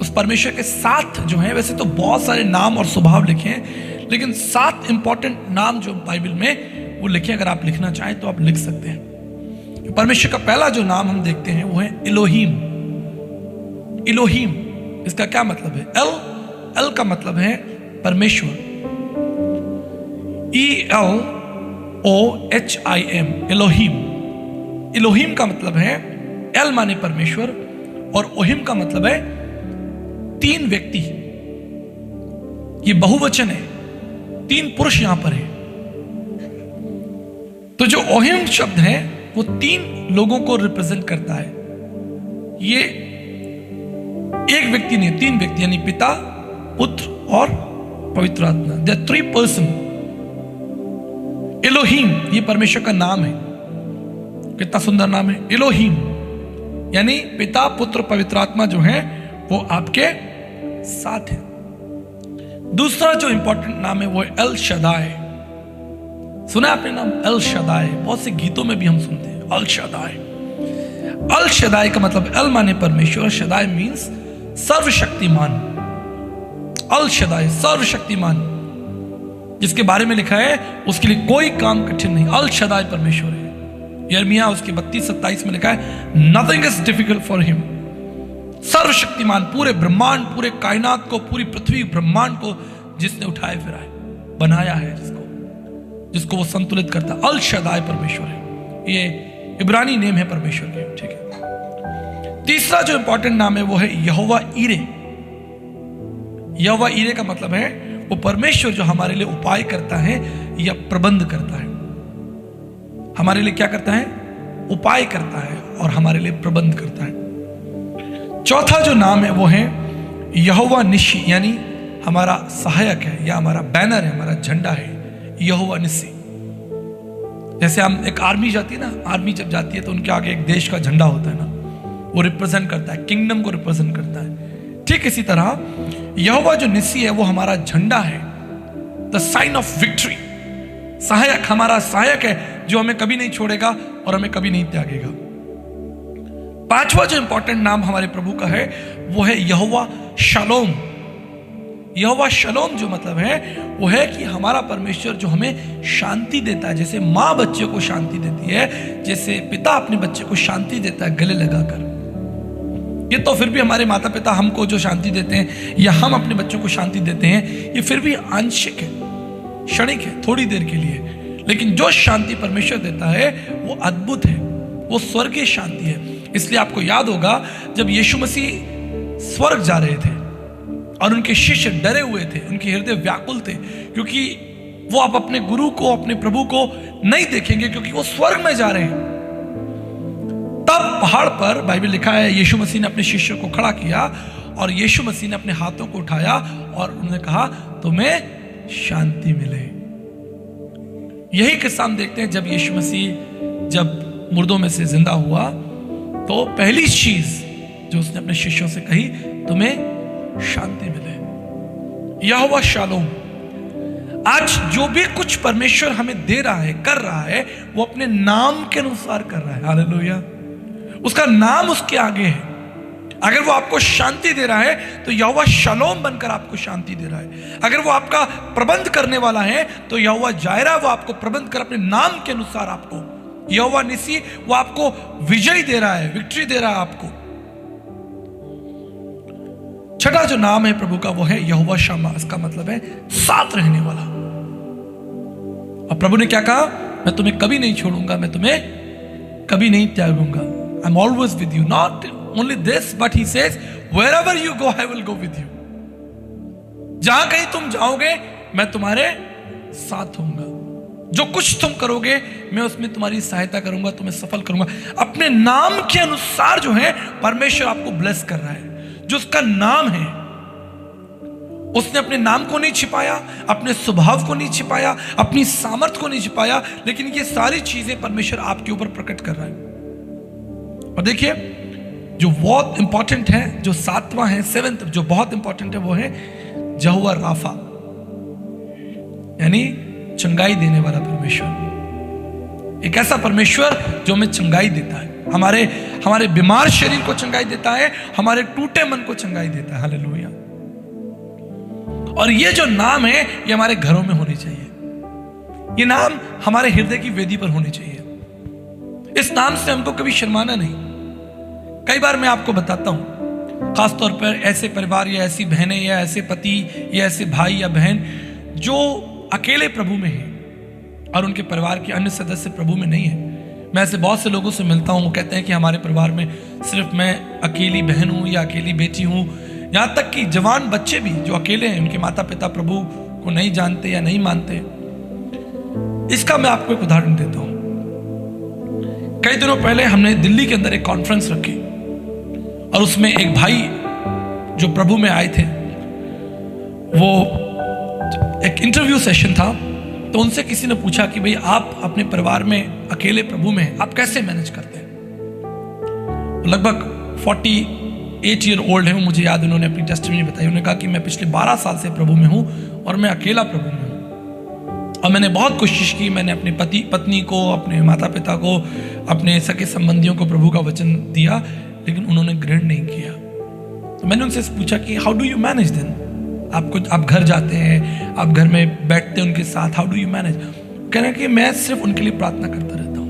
उस परमेश्वर के 7 जो है, वैसे तो बहुत सारे नाम और स्वभाव लिखे हैं, लेकिन 7 इंपॉर्टेंट नाम जो बाइबल में वो लिखे, अगर आप लिखना चाहें तो आप लिख सकते हैं। परमेश्वर का पहला जो नाम हम देखते हैं वो है इलोहीम। इलोहीम, इसका क्या मतलब है? एल का मतलब है परमेश्वर, ELOHIM, इलोहीम। इलोहीम का मतलब है, एल माने परमेश्वर, और ओहिम का मतलब है 3 व्यक्ति। ये बहुवचन है, 3 पुरुष यहां पर है। तो जो ओहिम शब्द है वो 3 लोगों को रिप्रेजेंट करता है। ये एक व्यक्ति नहीं, 3 व्यक्ति, यानी पिता, पुत्र और पवित्र आत्मा। They are 3 person. इलोहीम ये परमेश्वर का नाम है। कितना सुंदर नाम है, इलोहीम, यानी पिता, पुत्र, पवित्र आत्मा जो है वो आपके साथ है। दूसरा जो इंपॉर्टेंट नाम है वो है एल शदाई। सुना आपने नाम एल शदाई? बहुत से गीतों में भी हम सुनते हैं एल शदाई। एल शदाई का मतलब, एल माने परमेश्वर, शदाई मीन्स सर्वशक्तिमान। एल शदाई सर्वशक्तिमान, जिसके बारे में लिखा है उसके लिए कोई काम कठिन नहीं। एल शदाई परमेश्वर है। यिर्मयाह उसके 32-27 में लिखा है nothing is difficult for him. सर्वशक्तिमान, पूरे ब्रह्मांड, पूरे कायनात को, पूरी पृथ्वी ब्रह्मांड को जिसने उठाए फिराए, बनाया है, जिसको वो संतुलित करता। अल शदाई परमेश्वर है। ये इब्रानी नेम है परमेश्वर के, ठीक है। तीसरा जो इंपॉर्टेंट नाम है वो है यहोवा ईरे। यहोवा ईरे का मतलब है वो परमेश्वर जो हमारे लिए उपाय करता है या प्रबंध करता है। हमारे लिए क्या करता है? उपाय करता है और हमारे लिए प्रबंध करता है। चौथा जो नाम है वो है यहोवा निस्सी, यानी हमारा सहायक है या हमारा बैनर है, हमारा झंडा है यहोवा निस्सी। जैसे हम एक आर्मी जाती है ना, आर्मी जब जाती है तो उनके आगे एक देश का झंडा होता है ना, वो रिप्रेजेंट करता है, किंगडम को रिप्रेजेंट करता है। ठीक इसी तरह यहोवा जो निस्सी है वो हमारा झंडा है, द साइन ऑफ विक्ट्री। सहायक, हमारा सहायक है जो हमें कभी नहीं छोड़ेगा और हमें कभी नहीं त्यागेगा। पांचवा जो इंपॉर्टेंट नाम हमारे प्रभु का है वो है यहोवा शालोम। यहोवा शालोम जो मतलब है वो है कि हमारा परमेश्वर जो हमें शांति देता है। जैसे माँ बच्चे को शांति देती है, जैसे पिता अपने बच्चे को शांति देता है गले लगाकर, ये तो फिर भी हमारे माता पिता हमको जो शांति देते हैं या हम अपने बच्चों को शांति देते हैं, ये फिर भी आंशिक है, क्षणिक है, थोड़ी देर के लिए। लेकिन जो शांति परमेश्वर देता है वो अद्भुत है, वो स्वर्गीय शांति है। इसलिए आपको याद होगा जब यीशु मसीह स्वर्ग जा रहे थे और उनके शिष्य डरे हुए थे, उनके हृदय व्याकुल थे, क्योंकि वो अब अपने गुरु को, अपने प्रभु को नहीं देखेंगे क्योंकि वो स्वर्ग में जा रहे हैं। तब पहाड़ पर बाइबल लिखा है यीशु मसीह ने अपने शिष्यों को खड़ा किया और यीशु मसीह ने अपने हाथों को उठाया और उन्होंने कहा तुम्हें शांति मिले। यही किस्सा हम देखते हैं जब यीशु मसीह जब मुर्दों में से जिंदा हुआ तो पहली चीज जो उसने अपने शिष्यों से कही, तुम्हें शांति मिले। यहोवा शालोम। आज जो भी कुछ परमेश्वर हमें दे रहा है, कर रहा है, वो अपने नाम के अनुसार कर रहा है। हालेलुया। उसका नाम उसके आगे है। अगर वो आपको शांति दे रहा है तो यहोवा शालोम बनकर आपको शांति दे रहा है। अगर वो आपका प्रबंध करने वाला है तो यहोवा जायरा, वो आपको प्रबंध कर अपने नाम के अनुसार आपको, यहोवा निस्सी, वो आपको विजय दे रहा है, विक्ट्री दे रहा है आपको। छठा जो नाम है प्रभु का वो है यहोवा शम्मा। इसका मतलब है साथ रहने वाला। और प्रभु ने क्या कहा, मैं तुम्हें कभी नहीं छोड़ूंगा, मैं तुम्हें कभी नहीं त्यागूंगा। I'm always with you. Not only this, but he says, wherever you go, I will go with you. जहां कहीं तुम जाओगे मैं तुम्हारे साथ होऊंगा। जो कुछ तुम करोगे मैं उसमें तुम्हारी सहायता करूंगा, तुम्हें सफल करूंगा। अपने नाम के अनुसार जो है परमेश्वर आपको ब्लेस कर रहा है। जो उसका नाम है, उसने अपने नाम को नहीं छिपाया, अपने स्वभाव को नहीं छिपाया, अपनी सामर्थ को नहीं छिपाया, लेकिन ये सारी चीजें परमेश्वर आपके ऊपर प्रकट कर रहा है। और देखिए जो बहुत इंपॉर्टेंट है, जो सातवां है, सेवेंथ जो बहुत इंपॉर्टेंट है वो है यहोवा राफा, यानी चंगाई देने वाला परमेश्वर। एक ऐसा परमेश्वर जो हमें चंगाई देता है, हमारे बीमार शरीर को चंगाई देता है, हमारे टूटे मन को चंगाई देता है। हालेलुया। और ये जो नाम है ये हमारे घरों में होनी चाहिए, ये नाम हमारे हृदय की वेदी पर होनी चाहिए। इस नाम से हमको कभी शर्माना नहीं। कई बार मैं आपको बताता हूं, खासतौर पर ऐसे परिवार या ऐसी बहनें या ऐसे पति या ऐसे भाई या बहन जो अकेले प्रभु में हैं और उनके परिवार के अन्य सदस्य प्रभु में नहीं है। मैं ऐसे बहुत से लोगों से मिलता हूं, वो कहते हैं कि हमारे परिवार में सिर्फ मैं अकेली बहन हूं या अकेली बेटी हूं। यहां तक कि जवान बच्चे भी जो अकेले हैं, उनके माता पिता प्रभु को नहीं जानते या नहीं मानते। इसका मैं आपको एक उदाहरण देता हूं। कई दिनों पहले हमने दिल्ली के अंदर एक कॉन्फ्रेंस रखी और उसमें एक भाई जो प्रभु में आए थे, वो एक इंटरव्यू सेशन था। तो उनसे किसी ने पूछा कि भाई आप अपने परिवार में अकेले प्रभु में हैं, आप कैसे मैनेज करते हैं। लगभग 48 ईयर ओल्ड है वो, मुझे याद, उन्होंने अपनी टेस्टिमनी बताई। उन्होंने कहा कि मैं पिछले 12 साल से प्रभु में हूं और मैं अकेला प्रभु में हूं। और मैंने बहुत कोशिश की, मैंने अपने पत्नी को, अपने माता पिता को, अपने सगे संबंधियों को प्रभु का वचन दिया, लेकिन उन्होंने ग्रहण नहीं किया। तो मैंने उनसे पूछा कि how do you manage then, आप घर जाते हैं, आप घर में बैठते हैं उनके साथ, हाउ डू यू मैनेज। कह रहे कि मैं सिर्फ उनके लिए प्रार्थना करता रहता हूँ,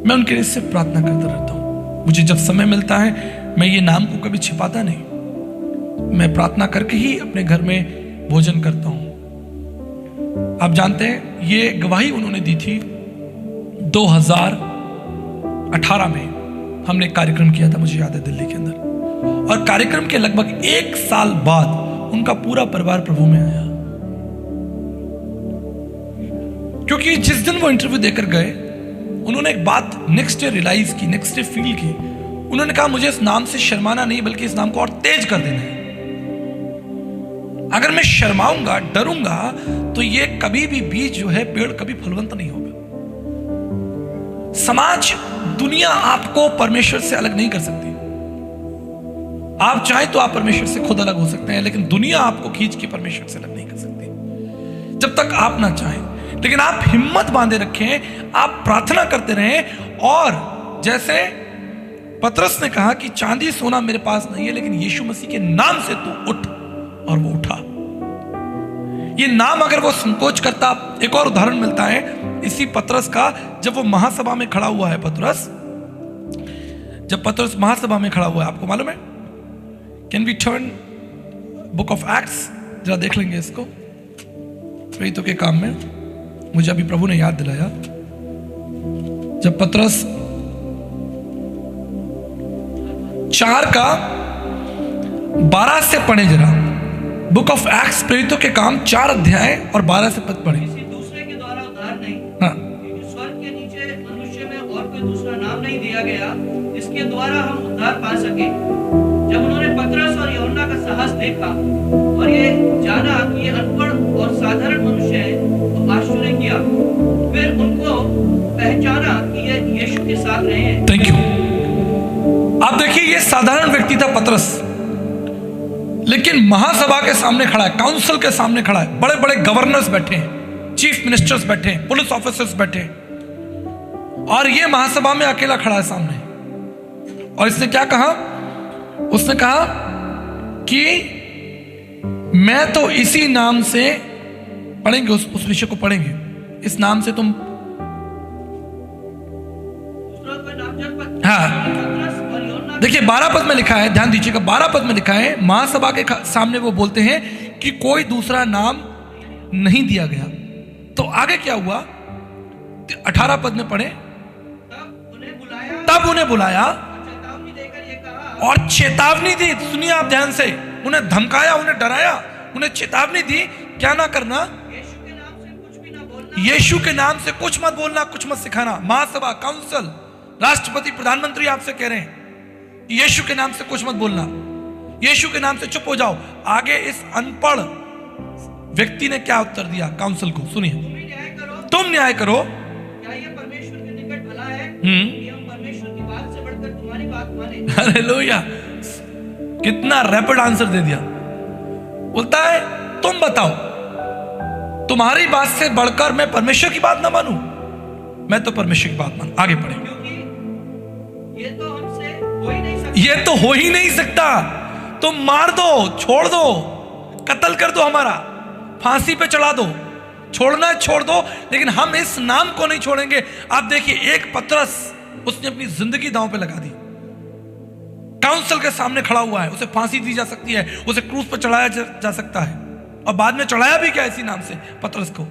मैं उनके लिए सिर्फ प्रार्थना करता रहता हूँ। मुझे जब समय मिलता है मैं ये नाम को कभी छिपाता नहीं, मैं प्रार्थना करके ही अपने घर में भोजन करता हूँ। आप जानते हैं ये गवाही उन्होंने दी थी 2018 में। हमने एक कार्यक्रम किया था, मुझे याद है, दिल्ली के अंदर। और कार्यक्रम के लगभग 1 साल बाद उनका पूरा परिवार प्रभु में आया, क्योंकि जिस दिन वो इंटरव्यू देकर गए उन्होंने एक बात नेक्स्ट डे रियलाइज की, नेक्स्ट डे फील की। उन्होंने कहा मुझे इस नाम से शर्माना नहीं, बल्कि इस नाम को और तेज कर देना है। अगर मैं शर्माऊंगा, डरूंगा, तो ये कभी भी बीज जो है, पेड़ कभी फलवंत नहीं होगा। समाज, दुनिया आपको परमेश्वर से अलग नहीं कर सकती। आप चाहे तो आप परमेश्वर से खुद अलग हो सकते हैं, लेकिन दुनिया आपको खींच के परमेश्वर से अलग नहीं कर सकती जब तक आप ना चाहें। लेकिन आप हिम्मत बांधे रखें, आप प्रार्थना करते रहें, और जैसे पतरस ने कहा कि चांदी सोना मेरे पास नहीं है, लेकिन यीशु मसीह के नाम से तू उठ, और वो उठा। ये नाम अगर वो संकोच करता, एक और उदाहरण मिलता है इसी पतरस का, जब वो महासभा में खड़ा हुआ है। जब पतरस महासभा में खड़ा हुआ है, आपको मालूम है? Can we turn book of Acts, जरा देख लेंगे इसको। प्रेरितों के काम में मुझे अभी प्रभु ने याद दिलाया, जब पतरस 4:12 से पढ़े जरा। बुक ऑफ एक्ट्स, प्रेरितों के काम 4 अध्याय और 12 से पद पढ़े। किसी दूसरे के द्वारा उद्धार नहीं, हाँ, क्योंकि स्वर्ग के नीचे मनुष्य में और कोई दूसरा नाम नहीं दिया गया इसके द्वारा हम उद्धार पा सके। जब उन्होंने पतरस और यूहन्ना का साहस देखा और ये जाना कि ये अनपढ़ और साधारण मनुष्य है, तो आश्चर्य किया। फिर उनको पहचाना कि ये यीशु के साथ रहे हैं। Thank you. आप देखिए, ये साधारण व्यक्ति था पतरस, लेकिन महासभा के सामने खड़ा है, काउंसिल के सामने खड़ा है। बड़े बड़े गवर्नर्स बैठे हैं, चीफ मिनिस्टर्स बैठे हैं, पुलिस ऑफिसर्स बैठे हैं, और ये महासभा में अकेला खड़ा है सामने। और इसने क्या कहा? उसने कहा कि मैं तो इसी नाम से, पढ़ेंगे उस विषय को पढ़ेंगे, इस नाम से तुम, हाँ देखिए 12 पद में लिखा है, ध्यान दीजिएगा, 12 पद में लिखा है, महासभा के सामने वो बोलते हैं कि कोई दूसरा नाम नहीं दिया गया। तो आगे क्या हुआ? 18 पद में पढ़े, तब उन्हें बुलाया और चेतावनी दी। सुनिए आप ध्यान से, उन्हें धमकाया, उन्हें डराया, उन्हें चेतावनी दी, क्या ना करना, यीशु के नाम से कुछ मत बोलना, कुछ मत सिखाना। महासभा, काउंसिल, राष्ट्रपति, प्रधानमंत्री आपसे कह रहे हैं यीशु के नाम से कुछ मत बोलना, यीशु के नाम से चुप हो जाओ। आगे इस अनपढ़ व्यक्ति ने क्या उत्तर दिया काउंसिल को? सुनिए, तुम न्याय करो। क्या ये परमेश्वर के निकट भला है कि हम परमेश्वर की बात से बढ़कर तुम्हारी बात माने? हालेलुया, कितना रैपिड आंसर दे दिया। बोलता है तुम बताओ, तुम्हारी बात से बढ़कर मैं परमेश्वर की बात ना मानूं? मैं तो परमेश्वर की बात मानूं। आगे बढ़े, क्योंकि ये तो हमसे हो ही नहीं सकता। ये तो हो ही नहीं सकता। तुम मार दो, छोड़ दो, कत्ल कर दो, हमारा फांसी पे चढ़ा दो, छोड़ना है छोड़ दो, लेकिन हम इस नाम को नहीं छोड़ेंगे। आप देखिए, एक पतरस, उसने अपनी जिंदगी दांव पे लगा दी, काउंसिल के सामने खड़ा हुआ है, उसे फांसी दी जा सकती है, उसे क्रूस पर चढ़ाया जा सकता है, और बाद में चढ़ाया भी क्या इसी नाम से, पतरस को,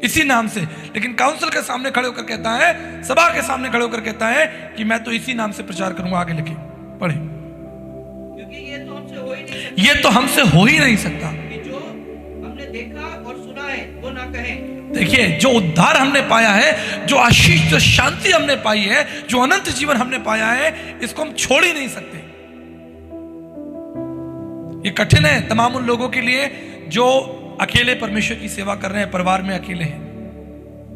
इसी नाम से। लेकिन काउंसिल के सामने खड़े होकर कहता है, सभा के सामने खड़े होकर कहता है कि मैं तो इसी नाम से प्रचार करूंगा। आगे लिखे पढ़े, क्योंकि ये तो हमसे हो ही नहीं सकता। ये तो हमसे हो ही नहीं सकता। कि जो हमने देखा और सुना है वो ना कहें। देखिए, जो उद्धार हमने पाया है, जो आशीष, जो शांति हमने पाई है, जो अनंत जीवन हमने पाया है, इसको हम छोड़ ही नहीं सकते। ये कठिन है तमाम उन लोगों के लिए जो अकेले परमेश्वर की सेवा कर रहे हैं, परिवार में अकेले हैं।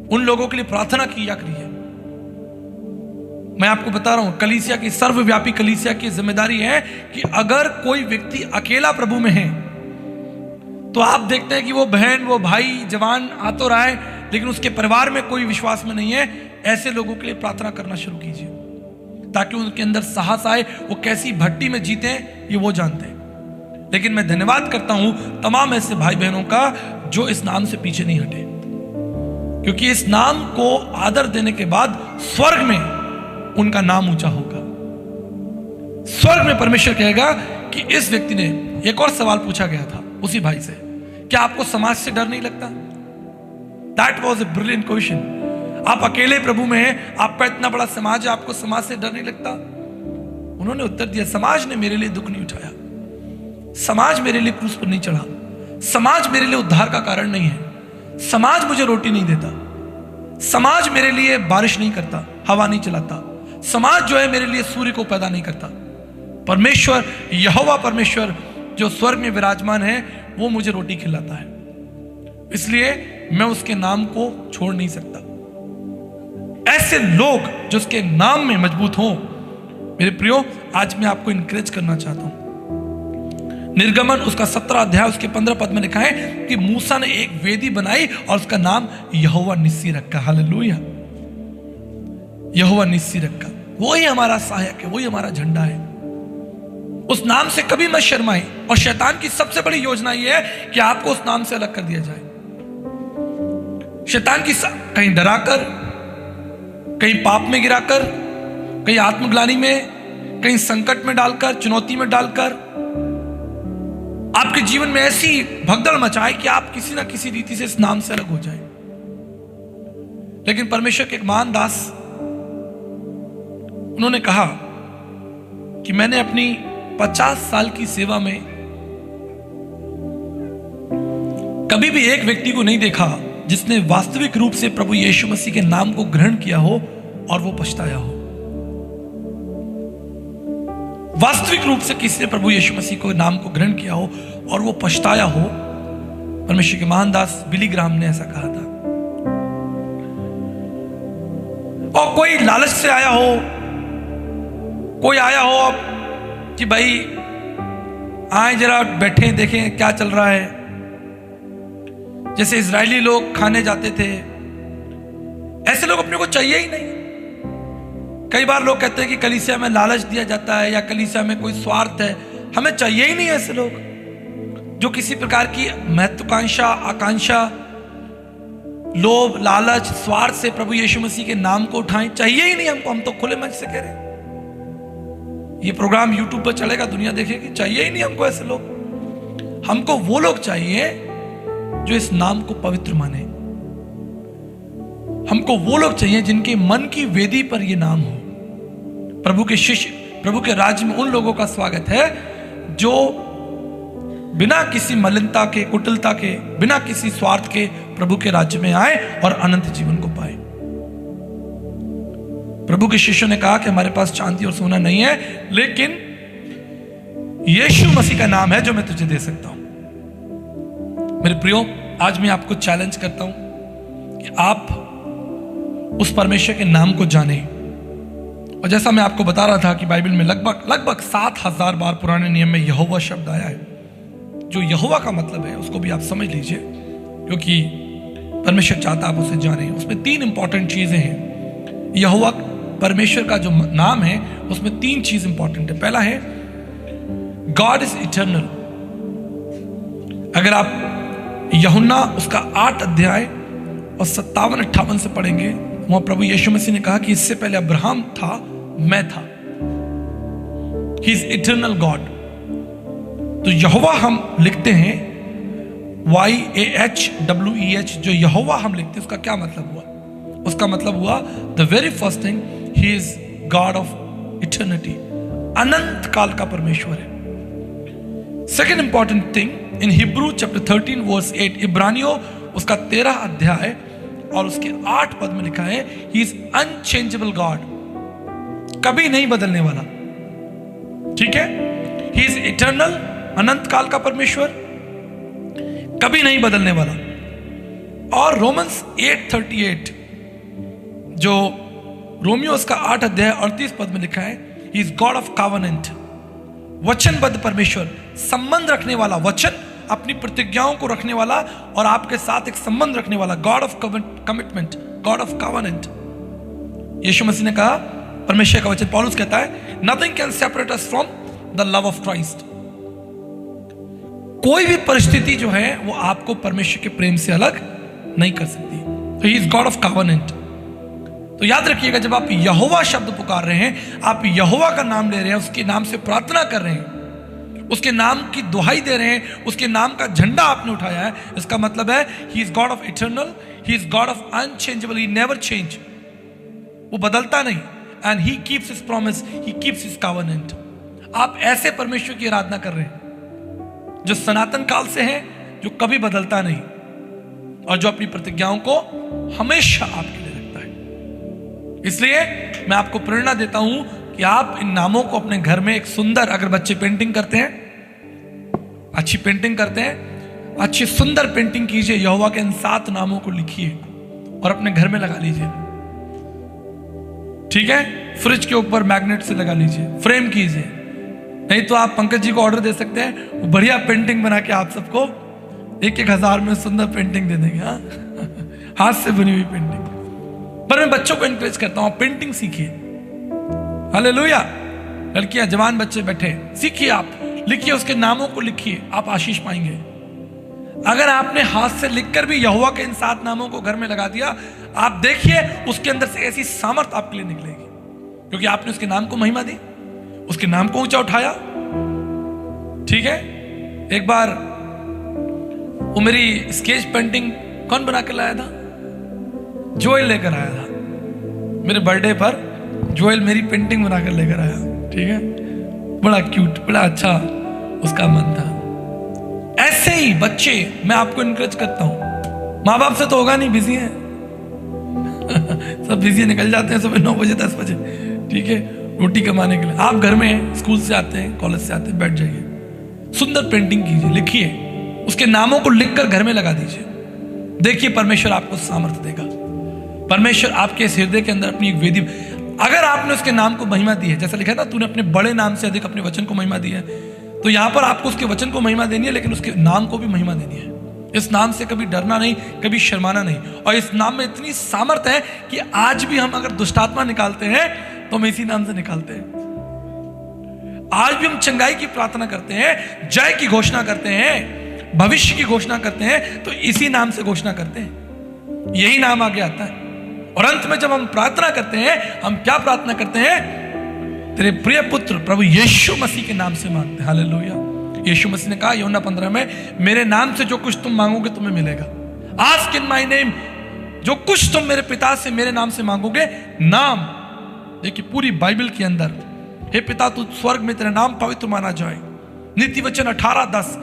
उन लोगों के लिए प्रार्थना किया करिए। मैं आपको बता रहा हूं, कलीसिया की, सर्वव्यापी कलीसिया की जिम्मेदारी है कि अगर कोई व्यक्ति अकेला प्रभु में है, तो आप देखते हैं कि वो बहन, वो भाई जवान आ तो रहा है, लेकिन उसके परिवार में कोई विश्वास में नहीं है। ऐसे लोगों के लिए प्रार्थना करना शुरू कीजिए, ताकि उनके अंदर साहस आए। वो कैसी भट्टी में जीते हैं ये वो जानते हैं। लेकिन मैं धन्यवाद करता हूं तमाम ऐसे भाई बहनों का जो इस नाम से पीछे नहीं हटे, क्योंकि इस नाम को आदर देने के बाद स्वर्ग में उनका नाम ऊंचा होगा। स्वर्ग में परमेश्वर कहेगा कि इस व्यक्ति ने, एक और सवाल पूछा गया था उसी भाई से, क्या आपको समाज से डर नहीं लगता? That was a brilliant question. आप अकेले प्रभु में हैं, आपका इतना बड़ा समाज है, आपको समाज से डर नहीं लगता? उन्होंने उत्तर दिया, समाज ने मेरे लिए दुख नहीं उठाया, समाज मेरे लिए क्रूस पर नहीं चढ़ा, समाज मेरे लिए उद्धार का कारण नहीं है, समाज मुझे रोटी नहीं देता, समाज मेरे लिए बारिश नहीं करता, हवा नहीं चलाता, समाज जो है मेरे लिए सूर्य को पैदा नहीं करता। परमेश्वर यहोवा परमेश्वर जो स्वर्ग में विराजमान है वो मुझे रोटी खिलाता है, इसलिए मैं उसके नाम को छोड़ नहीं सकता। ऐसे लोग जो उसके नाम में मजबूत हों, मेरे प्रियो, आज मैं आपको इनकरेज करना चाहता हूं। निर्गमन उसका 17 अध्याय उसके 15 पद में लिखा है कि मूसा ने एक वेदी बनाई और उसका नाम यहोवा निस्सी रखा। हालेलुया, यहोवा निस्सी रखा। वही हमारा सहायक है, वही हमारा झंडा है। उस नाम से कभी मत शर्माए। और शैतान की सबसे बड़ी योजना यह है कि आपको उस नाम से अलग कर दिया जाए। शैतान की कहीं डराकर, कहीं पाप में गिराकर, कहीं आत्मग्लानि में, कहीं संकट में डालकर, चुनौती में डालकर आपके जीवन में ऐसी भगदड़ मचाए कि आप किसी ना किसी रीति से इस नाम से अलग हो जाए। लेकिन परमेश्वर के एक महान दास, उन्होंने कहा कि मैंने अपनी 50 साल की सेवा में कभी भी एक व्यक्ति को नहीं देखा जिसने वास्तविक रूप से प्रभु यीशु मसीह के नाम को ग्रहण किया हो और वो पछताया हो। वास्तविक रूप से किसी ने प्रभु यीशु मसीह को नाम को ग्रहण किया हो और वो पछताया हो। परमेश्वर के महान दास बिली ग्राहम ने ऐसा कहा था। और कोई लालच से आया हो, कोई आया हो कि भाई आए जरा बैठे देखें क्या चल रहा है। जैसे इजरायली लोग खाने जाते थे, ऐसे लोग अपने को चाहिए ही नहीं। कई बार लोग कहते हैं कि कलीसिया में लालच दिया जाता है या कलीसिया में कोई स्वार्थ है। हमें चाहिए ही नहीं ऐसे लोग जो किसी प्रकार की महत्वाकांक्षा, आकांक्षा, लोभ, लालच, स्वार्थ से प्रभु यीशु मसीह के नाम को उठाएं। चाहिए ही नहीं हमको। हम तो खुले मंच से कह रहे हैं, ये प्रोग्राम यूट्यूब पर चलेगा, दुनिया देखेगी। चाहिए ही नहीं हमको ऐसे लोग। हमको वो लोग चाहिए जो इस नाम को पवित्र माने। हमको वो लोग चाहिए जिनके मन की वेदी पर यह नाम हो। प्रभु के शिष्य, प्रभु के राज्य में उन लोगों का स्वागत है जो बिना किसी मलिनता के, कुटिलता के, बिना किसी स्वार्थ के प्रभु के राज्य में आए और अनंत जीवन को पाए। प्रभु के शिष्यों ने कहा कि हमारे पास चांदी और सोना नहीं है, लेकिन यीशु मसीह का नाम है जो मैं तुझे दे सकता हूं। मेरे प्रियो, आज मैं आपको चैलेंज करता हूं कि आप उस परमेश्वर के नाम को जाने। और जैसा मैं आपको बता रहा था कि बाइबल में लगभग 7000 बार पुराने नियम में यहोवा शब्द आया है। जो यहोवा का मतलब है उसको भी आप समझ लीजिए, क्योंकि परमेश्वर चाहता आप उसे जाने। उसमें 3 इंपॉर्टेंट चीजें हैं। यहोवा परमेश्वर का जो नाम है उसमें 3 चीज इंपॉर्टेंट है। पहला है गॉड इज इटर्नल। अगर आप यूहन्ना उसका 8 अध्याय और 57-58 से पढ़ेंगे, वहां प्रभु यीशु मसीह ने कहा कि इससे पहले अब्राहम था, मैं था। He is eternal God. तो यहोवा हम लिखते हैं YAHWEH, जो यहोवा हम लिखते हैं उसका क्या मतलब हुआ? उसका मतलब हुआ the very first thing, he is God of eternity. अनंत काल का परमेश्वर है। Second important thing, in Hebrew chapter 13 verse 8, इब्रानियों उसका 13 अध्याय और उसके 8 पद में लिखा है, ही इज अनचेंजेबल गॉड, कभी नहीं बदलने वाला। ठीक है, ही इज इटर्नल, अनंत काल का परमेश्वर, कभी नहीं बदलने वाला। और रोमन्स 8:38, जो रोमियो उसका 8 अध्याय 38 पद में लिखा है, ही इज गॉड ऑफ कॉवेनेंट, वचनबद्ध परमेश्वर, संबंध रखने वाला, वचन अपनी प्रतिज्ञाओं को रखने वाला और आपके साथ एक संबंध रखने वाला, God of commitment, God of covenant. Yeshu Masih ने कहा, परमेश्वर का वचन पौलुस कहता है, nothing can separate us from the love of Christ. कोई भी परिस्थिति जो है वो आपको परमेश्वर के प्रेम से अलग नहीं कर सकती। तो ही इज गॉड ऑफ कॉवेनेंट। तो याद रखिएगा, जब आप यहोवा शब्द पुकार रहे हैं, आप यहोवा का नाम ले रहे हैं, उसके नाम से प्रार्थना कर रहे हैं, उसके नाम की दुहाई दे रहे हैं, उसके नाम का झंडा आपने उठाया है, इसका मतलब है ही is God of eternal, he is God of unchangeable, he never change, वो बदलता नहीं। And he keeps his promise, he keeps his covenant. आप ऐसे परमेश्वर की आराधना कर रहे हैं जो सनातन काल से है, जो कभी बदलता नहीं और जो अपनी प्रतिज्ञाओं को हमेशा आपके लिए रखता है। इसलिए मैं आपको प्रेरणा देता हूं कि आप इन नामों को अपने घर में एक सुंदर, अगर बच्चे पेंटिंग करते हैं, अच्छी पेंटिंग करते हैं, अच्छी सुंदर पेंटिंग कीजिए, यहोवा के इन 7 नामों को लिखिए और अपने घर में लगा लीजिए। ठीक है, फ्रिज के ऊपर मैग्नेट से लगा लीजिए, फ्रेम कीजिए। नहीं तो आप पंकज जी को ऑर्डर दे सकते हैं, वो बढ़िया पेंटिंग बना के आप सबको 1-1 हज़ार में सुंदर पेंटिंग दे देंगे। हाँ हाथ से बनी हुई पेंटिंग। पर मैं बच्चों को इंकरेज करता हूं, पेंटिंग सीखिए। हालेलुया। लड़कियां, जवान बच्चे बैठे, सीखिए, आप लिखिए, उसके नामों को लिखिए, आप आशीष पाएंगे। अगर आपने हाथ से लिखकर भी यहोवा के इन 7 नामों को घर में लगा दिया, आप देखिए उसके अंदर से ऐसी सामर्थ आपके लिए निकलेगी, क्योंकि आपने उसके नाम को महिमा दी, उसके नाम को ऊंचा उठाया। ठीक है, एक बार वो मेरी स्केच पेंटिंग कौन बना के लाया था? जोएल लेकर आया था। मेरे बर्थडे पर जोएल मेरी पेंटिंग बना कर लेकर आया। ठीक है, बड़ा क्यूट, बड़ा अच्छा उसका मन था। ऐसे ही बच्चे, मैं आपको इनकरेज करता हूं। माँ बाप से तो होगा नहीं, बिजी हैं सब बिजी निकल जाते हैं सुबह 9 बजे 10 बजे। ठीक है, रोटी कमाने के लिए। आप घर में हैं, स्कूल से आते हैं, कॉलेज से आते हैं, बैठ जाइए, सुंदर पेंटिंग कीजिए, लिखिए, उसके नामों को लिखकर घर में लगा दीजिए। देखिए परमेश्वर आपको सामर्थ्य देगा। परमेश्वर आपके इस हृदय के अंदर अपनी एक वेदी, अगर आपने उसके नाम को महिमा दी है, जैसा लिखा है ना, तूने अपने बड़े नाम से अधिक अपने वचन को महिमा दी है, तो यहां पर आपको उसके वचन को महिमा देनी है, लेकिन उसके नाम को भी महिमा देनी है। इस नाम से कभी डरना नहीं, कभी शर्माना नहीं। और इस नाम में इतनी सामर्थ है कि आज भी हम अगर दुष्टात्मा निकालते हैं तो हम इसी नाम से निकालते हैं। आज भी हम चंगाई की प्रार्थना करते हैं, जय की घोषणा करते हैं, भविष्य की घोषणा करते हैं, तो इसी नाम से घोषणा करते हैं। यही नाम आगे आता है। और अंत में जब हम प्रार्थना करते हैं, हम क्या प्रार्थना करते हैं? तेरे प्रिय पुत्र प्रभु यीशु मसीह के नाम से मांगते हैं। हालेलुया। यीशु मसीह ने कहा यूहन्ना 15 में, मेरे नाम से जो कुछ तुम मांगोगे तुम्हें मिलेगा। आस्क इन माय नेम, जो कुछ तुम मेरे पिता से मेरे नाम से मांगोगे, नाम। देखिए पूरी बाइबल के अंदर, हे पिता तू स्वर्ग में तेरा नाम पवित्र माना जाए। नीति वचन 18:10,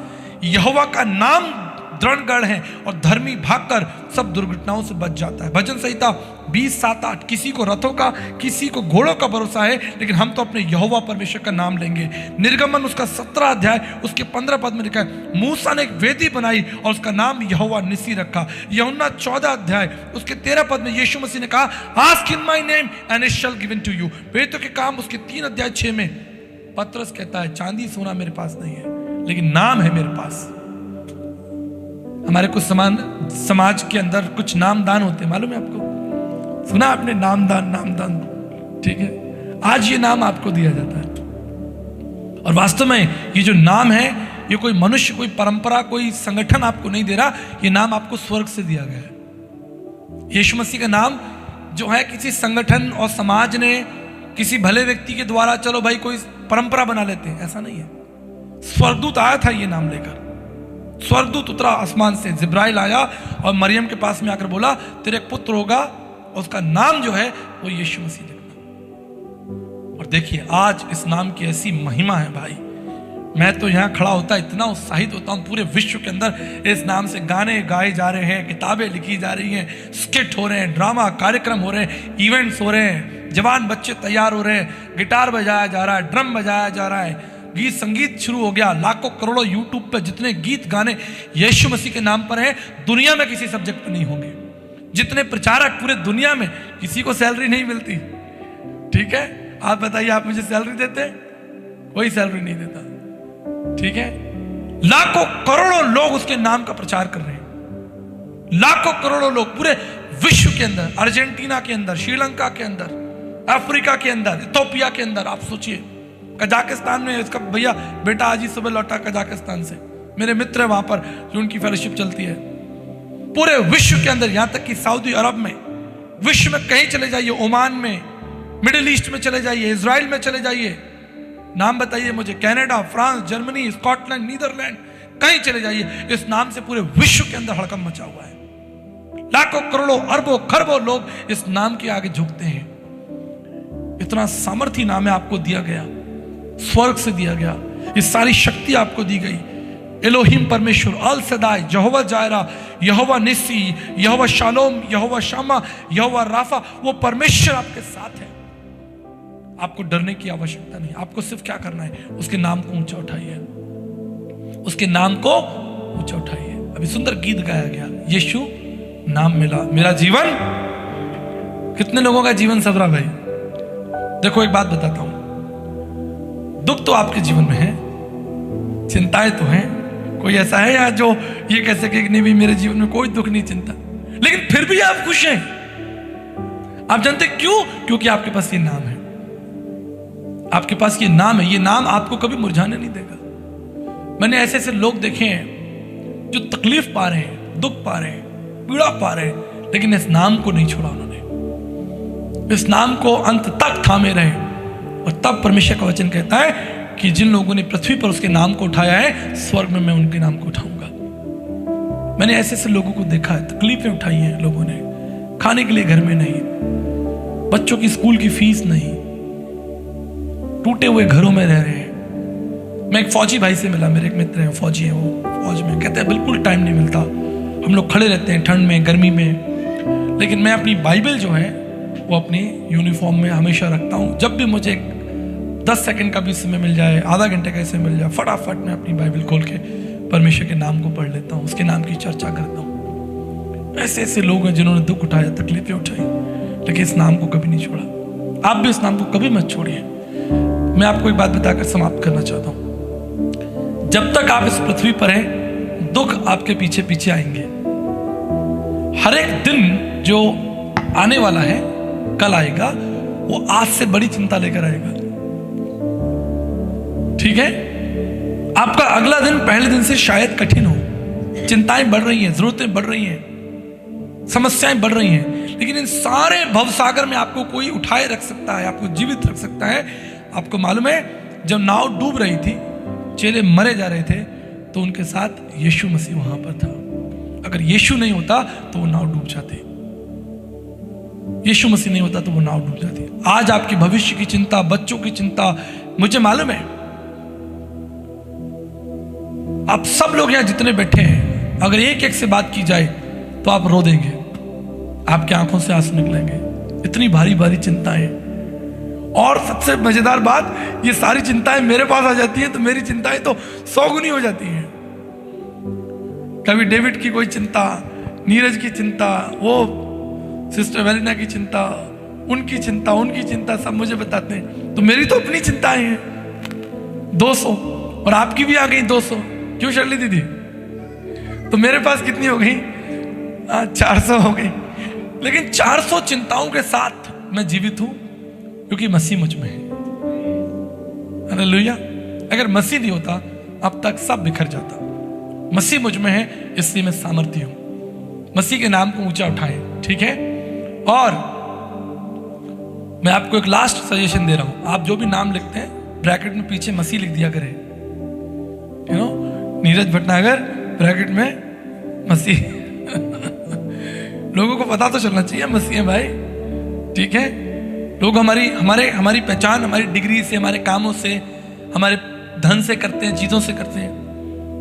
यहोवा का नाम दृढ़ है और धर्मी भागकर सब दुर्घटनाओं से बच जाता है। भजन संहिता 20:7-8, किसी को रथों का, किसी को घोड़ों का भरोसा है, लेकिन हम तो अपने यहोवा परमेश्वर का नाम लेंगे। निर्गमन उसका 17 अध्याय उसके 15 पद में लिखा है, मूसा ने एक वेदी बनाई और उसका नाम यहोवा निसी रखा। यूहन्ना 14 अध्याय उसके 13 पद में यीशु मसीह ने कहा, ask in my name and it shall given to you. प्रेरितों के काम उसके 3 अध्याय 6 में पतरस कहता है, चांदी सोना मेरे पास नहीं है, लेकिन नाम है मेरे पास। हमारे कुछ समाज के अंदर कुछ नामदान होते हैं, मालूम है आपको? सुना आपने? नामदान। ठीक है, आज ये नाम आपको दिया जाता है। और वास्तव में ये जो नाम है, ये कोई मनुष्य, कोई परंपरा, कोई संगठन आपको नहीं दे रहा, ये नाम आपको स्वर्ग से दिया गया है। यीशु मसीह का नाम जो है किसी संगठन और समाज ने, किसी भले व्यक्ति के द्वारा, चलो भाई कोई परंपरा बना लेते हैं, ऐसा नहीं है। स्वर्गदूत आया था ये नाम लेकर। स्वर्गदूत उतरा आसमान से, जिब्राइल आया और मरियम के पास में आकर बोला, तेरे एक पुत्र होगा और उसका नाम जो है वो यीशु मसीह लिखना। और देखिए आज इस नाम की ऐसी महिमा है भाई, मैं तो यहां खड़ा होता इतना उत्साहित होता हूं। पूरे विश्व के अंदर इस नाम से गाने गाए जा रहे हैं, किताबें लिखी जा रही हैं, स्किट हो रहे हैं, ड्रामा कार्यक्रम हो रहे हैं, इवेंट्स हो रहे हैं, जवान बच्चे तैयार हो रहे हैं, गिटार बजाया जा रहा है, ड्रम बजाया जा रहा है, गीत संगीत शुरू हो गया। लाखों करोड़ों यूट्यूब पे जितने गीत गाने यीशु मसीह के नाम पर हैं, दुनिया में किसी सब्जेक्ट पर नहीं होंगे। जितने प्रचारक पूरे दुनिया में, किसी को सैलरी नहीं मिलती। ठीक है, आप बताइए, आप मुझे सैलरी देते? कोई सैलरी नहीं देता। ठीक है, लाखों करोड़ों लोग उसके नाम का प्रचार कर रहे हैं। लाखों करोड़ों लोग पूरे विश्व के अंदर, अर्जेंटीना के अंदर, श्रीलंका के अंदर, अफ्रीका के अंदर, इथोपिया के अंदर, आप सोचिए, कजाकिस्तान में इसका भैया बेटा आज ही सुबह लौटा कजाकिस्तान से, मेरे मित्र है वहां पर जो उनकी फेलोशिप चलती है। पूरे विश्व के अंदर, यहां तक कि सऊदी अरब में, विश्व में कहीं चले जाइए, ओमान में, मिडिल ईस्ट में चले जाइए, इजराइल में चले जाइए, नाम बताइए मुझे, Canada, France, Germany, Scotland, Netherland, कहीं चले जाइए, इस नाम से पूरे विश्व के अंदर हड़कंप मचा हुआ है। लाखों करोड़ों अरबों खरबों लोग इस नाम के आगे झुकते हैं। इतना सामर्थी नाम है, आपको दिया गया, स्वर्ग से दिया गया, ये सारी शक्ति आपको दी गई। एलोहिम परमेश्वर, अल सदाई, यहोवा जायरा, यहोवा निस्सी, यहोवा शालोम, यहोवा शामा, यहोवा राफा, वो परमेश्वर आपके साथ है। आपको डरने की आवश्यकता नहीं। आपको सिर्फ क्या करना है, उसके नाम को ऊंचा उठाइए, उसके नाम को ऊंचा उठाइए। अभी सुंदर गीत गाया गया, यीशु नाम मिला मेरा जीवन। कितने लोगों का जीवन सवरा भाई? देखो एक बात बताता हूं, दुख तो आपके जीवन में है, चिंताएं तो हैं। कोई ऐसा है यार जो ये कह सके कि नहीं भी मेरे जीवन में कोई दुख नहीं, चिंता, लेकिन फिर भी आप खुश हैं। आप जानते क्यों? क्योंकि आपके पास ये नाम है, आपके पास ये नाम है। ये नाम आपको कभी मुरझाने नहीं देगा। मैंने ऐसे ऐसे लोग देखे हैं जो तकलीफ पा रहे हैं, दुख पा रहे हैं, पीड़ा पा रहे हैं, लेकिन इस नाम को नहीं छोड़ा उन्होंने। इस नाम को अंत तक थामे रहे। और तब परमेश्वर का वचन कहता है कि जिन लोगों ने पृथ्वी पर उसके नाम को उठाया है, स्वर्ग में मैं उनके नाम को उठाऊंगा। मैंने ऐसे ऐसे लोगों को देखा है, तकलीफें उठाई हैं लोगों ने, खाने के लिए घर में नहीं, बच्चों की स्कूल की फीस नहीं, टूटे हुए घरों में रह रहे हैं। मैं एक फौजी भाई से मिला, मेरे एक मित्र हैं फौजी हैं, वो फौज में, कहते हैं बिल्कुल टाइम नहीं मिलता, हम लोग खड़े रहते हैं ठंड में गर्मी में, लेकिन मैं अपनी बाइबल जो है वो अपनी यूनिफॉर्म में हमेशा रखता हूँ। जब भी मुझे 10 सेकंड का भी समय मिल जाए, आधा घंटे का समय मिल जाए, फटाफट मैं अपनी बाइबल खोल के परमेश्वर के नाम को पढ़ लेता हूँ, उसके नाम की चर्चा करता हूँ। ऐसे ऐसे लोग हैं जिन्होंने दुख उठाया, तकलीफें उठाई, लेकिन इस नाम को कभी नहीं छोड़ा। आप भी इस नाम को कभी मत छोड़िए। मैं आपको एक बात बताकर समाप्त करना चाहता हूँ, जब तक आप इस पृथ्वी पर हैं, दुख आपके पीछे पीछे आएंगे। हर एक दिन जो आने वाला है, कल आएगा, वो आज से बड़ी चिंता लेकर आएगा। ठीक है? आपका अगला दिन पहले दिन से शायद कठिन हो, चिंताएं बढ़ रही हैं, जरूरतें बढ़ रही हैं, समस्याएं बढ़ रही हैं, लेकिन इन सारे भवसागर में आपको कोई उठाए रख सकता है, आपको जीवित रख सकता है। आपको मालूम है, जब नाव डूब रही थी, चेले मरे जा रहे थे, तो उनके साथ यीशु मसीह वहां पर था। अगर यीशु नहीं होता तो वो नाव डूब जाती, यीशु मसीह नहीं होता तो वो नाव डूब जाती। आज आपकी भविष्य की चिंता, बच्चों की चिंता, मुझे मालूम है आप सब लोग यहां जितने बैठे हैं, अगर एक एक से बात की जाए तो आप रो देंगे, आपकी आंखों से आंसू निकलेंगे। इतनी भारी भारी चिंताएं, और सबसे मजेदार बात, ये सारी चिंताएं मेरे पास आ जाती हैं तो मेरी चिंताएं तो 100 गुनी हो जाती हैं। कभी डेविड की कोई चिंता, नीरज की चिंता, वो सिस्टर वेलिना की चिंता, उनकी चिंता सब मुझे बताते हैं। तो मेरी तो अपनी चिंताएं हैं 200, और आपकी भी आ गई 200। क्यों शर्ली दीदी? तो मेरे पास कितनी हो गई? 400 हो गई। लेकिन 400 चिंताओं के साथ मैं जीवित हूं, क्योंकि मसीह मुझ में है। हालेलुया। अगर मसीह नहीं होता, अब तक सब बिखर जाता। मसीह मुझ में है, इसलिए मैं सामर्थ्य हूं। मसीह के नाम को ऊंचा उठाएं, ठीक है? और मैं आपको एक लास्ट सजेशन दे रहा हूं, आप जो भी नाम लिखते हैं, ब्रैकेट में पीछे मसीह लिख दिया करें। नीरज भटनागर, ब्रैकेट में मसीह। लोगों को पता तो चलना चाहिए मसीह है भाई, ठीक है? लोग हमारी पहचान हमारी डिग्री से, हमारे कामों से, हमारे धन से करते हैं, चीजों से करते हैं।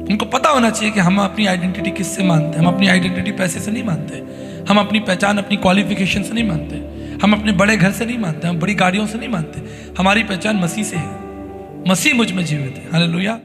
उनको पता होना चाहिए कि हम अपनी आइडेंटिटी किससे मानते हैं। हम अपनी आइडेंटिटी पैसे से नहीं मानते, हम अपनी पहचान अपनी क्वालिफिकेशन से नहीं मानते, हम अपने बड़े घर से नहीं मानते, हम बड़ी गाड़ियों से नहीं मानते। हमारी पहचान मसीह से है, मसीह मुझ में जीवित है। हालेलुया।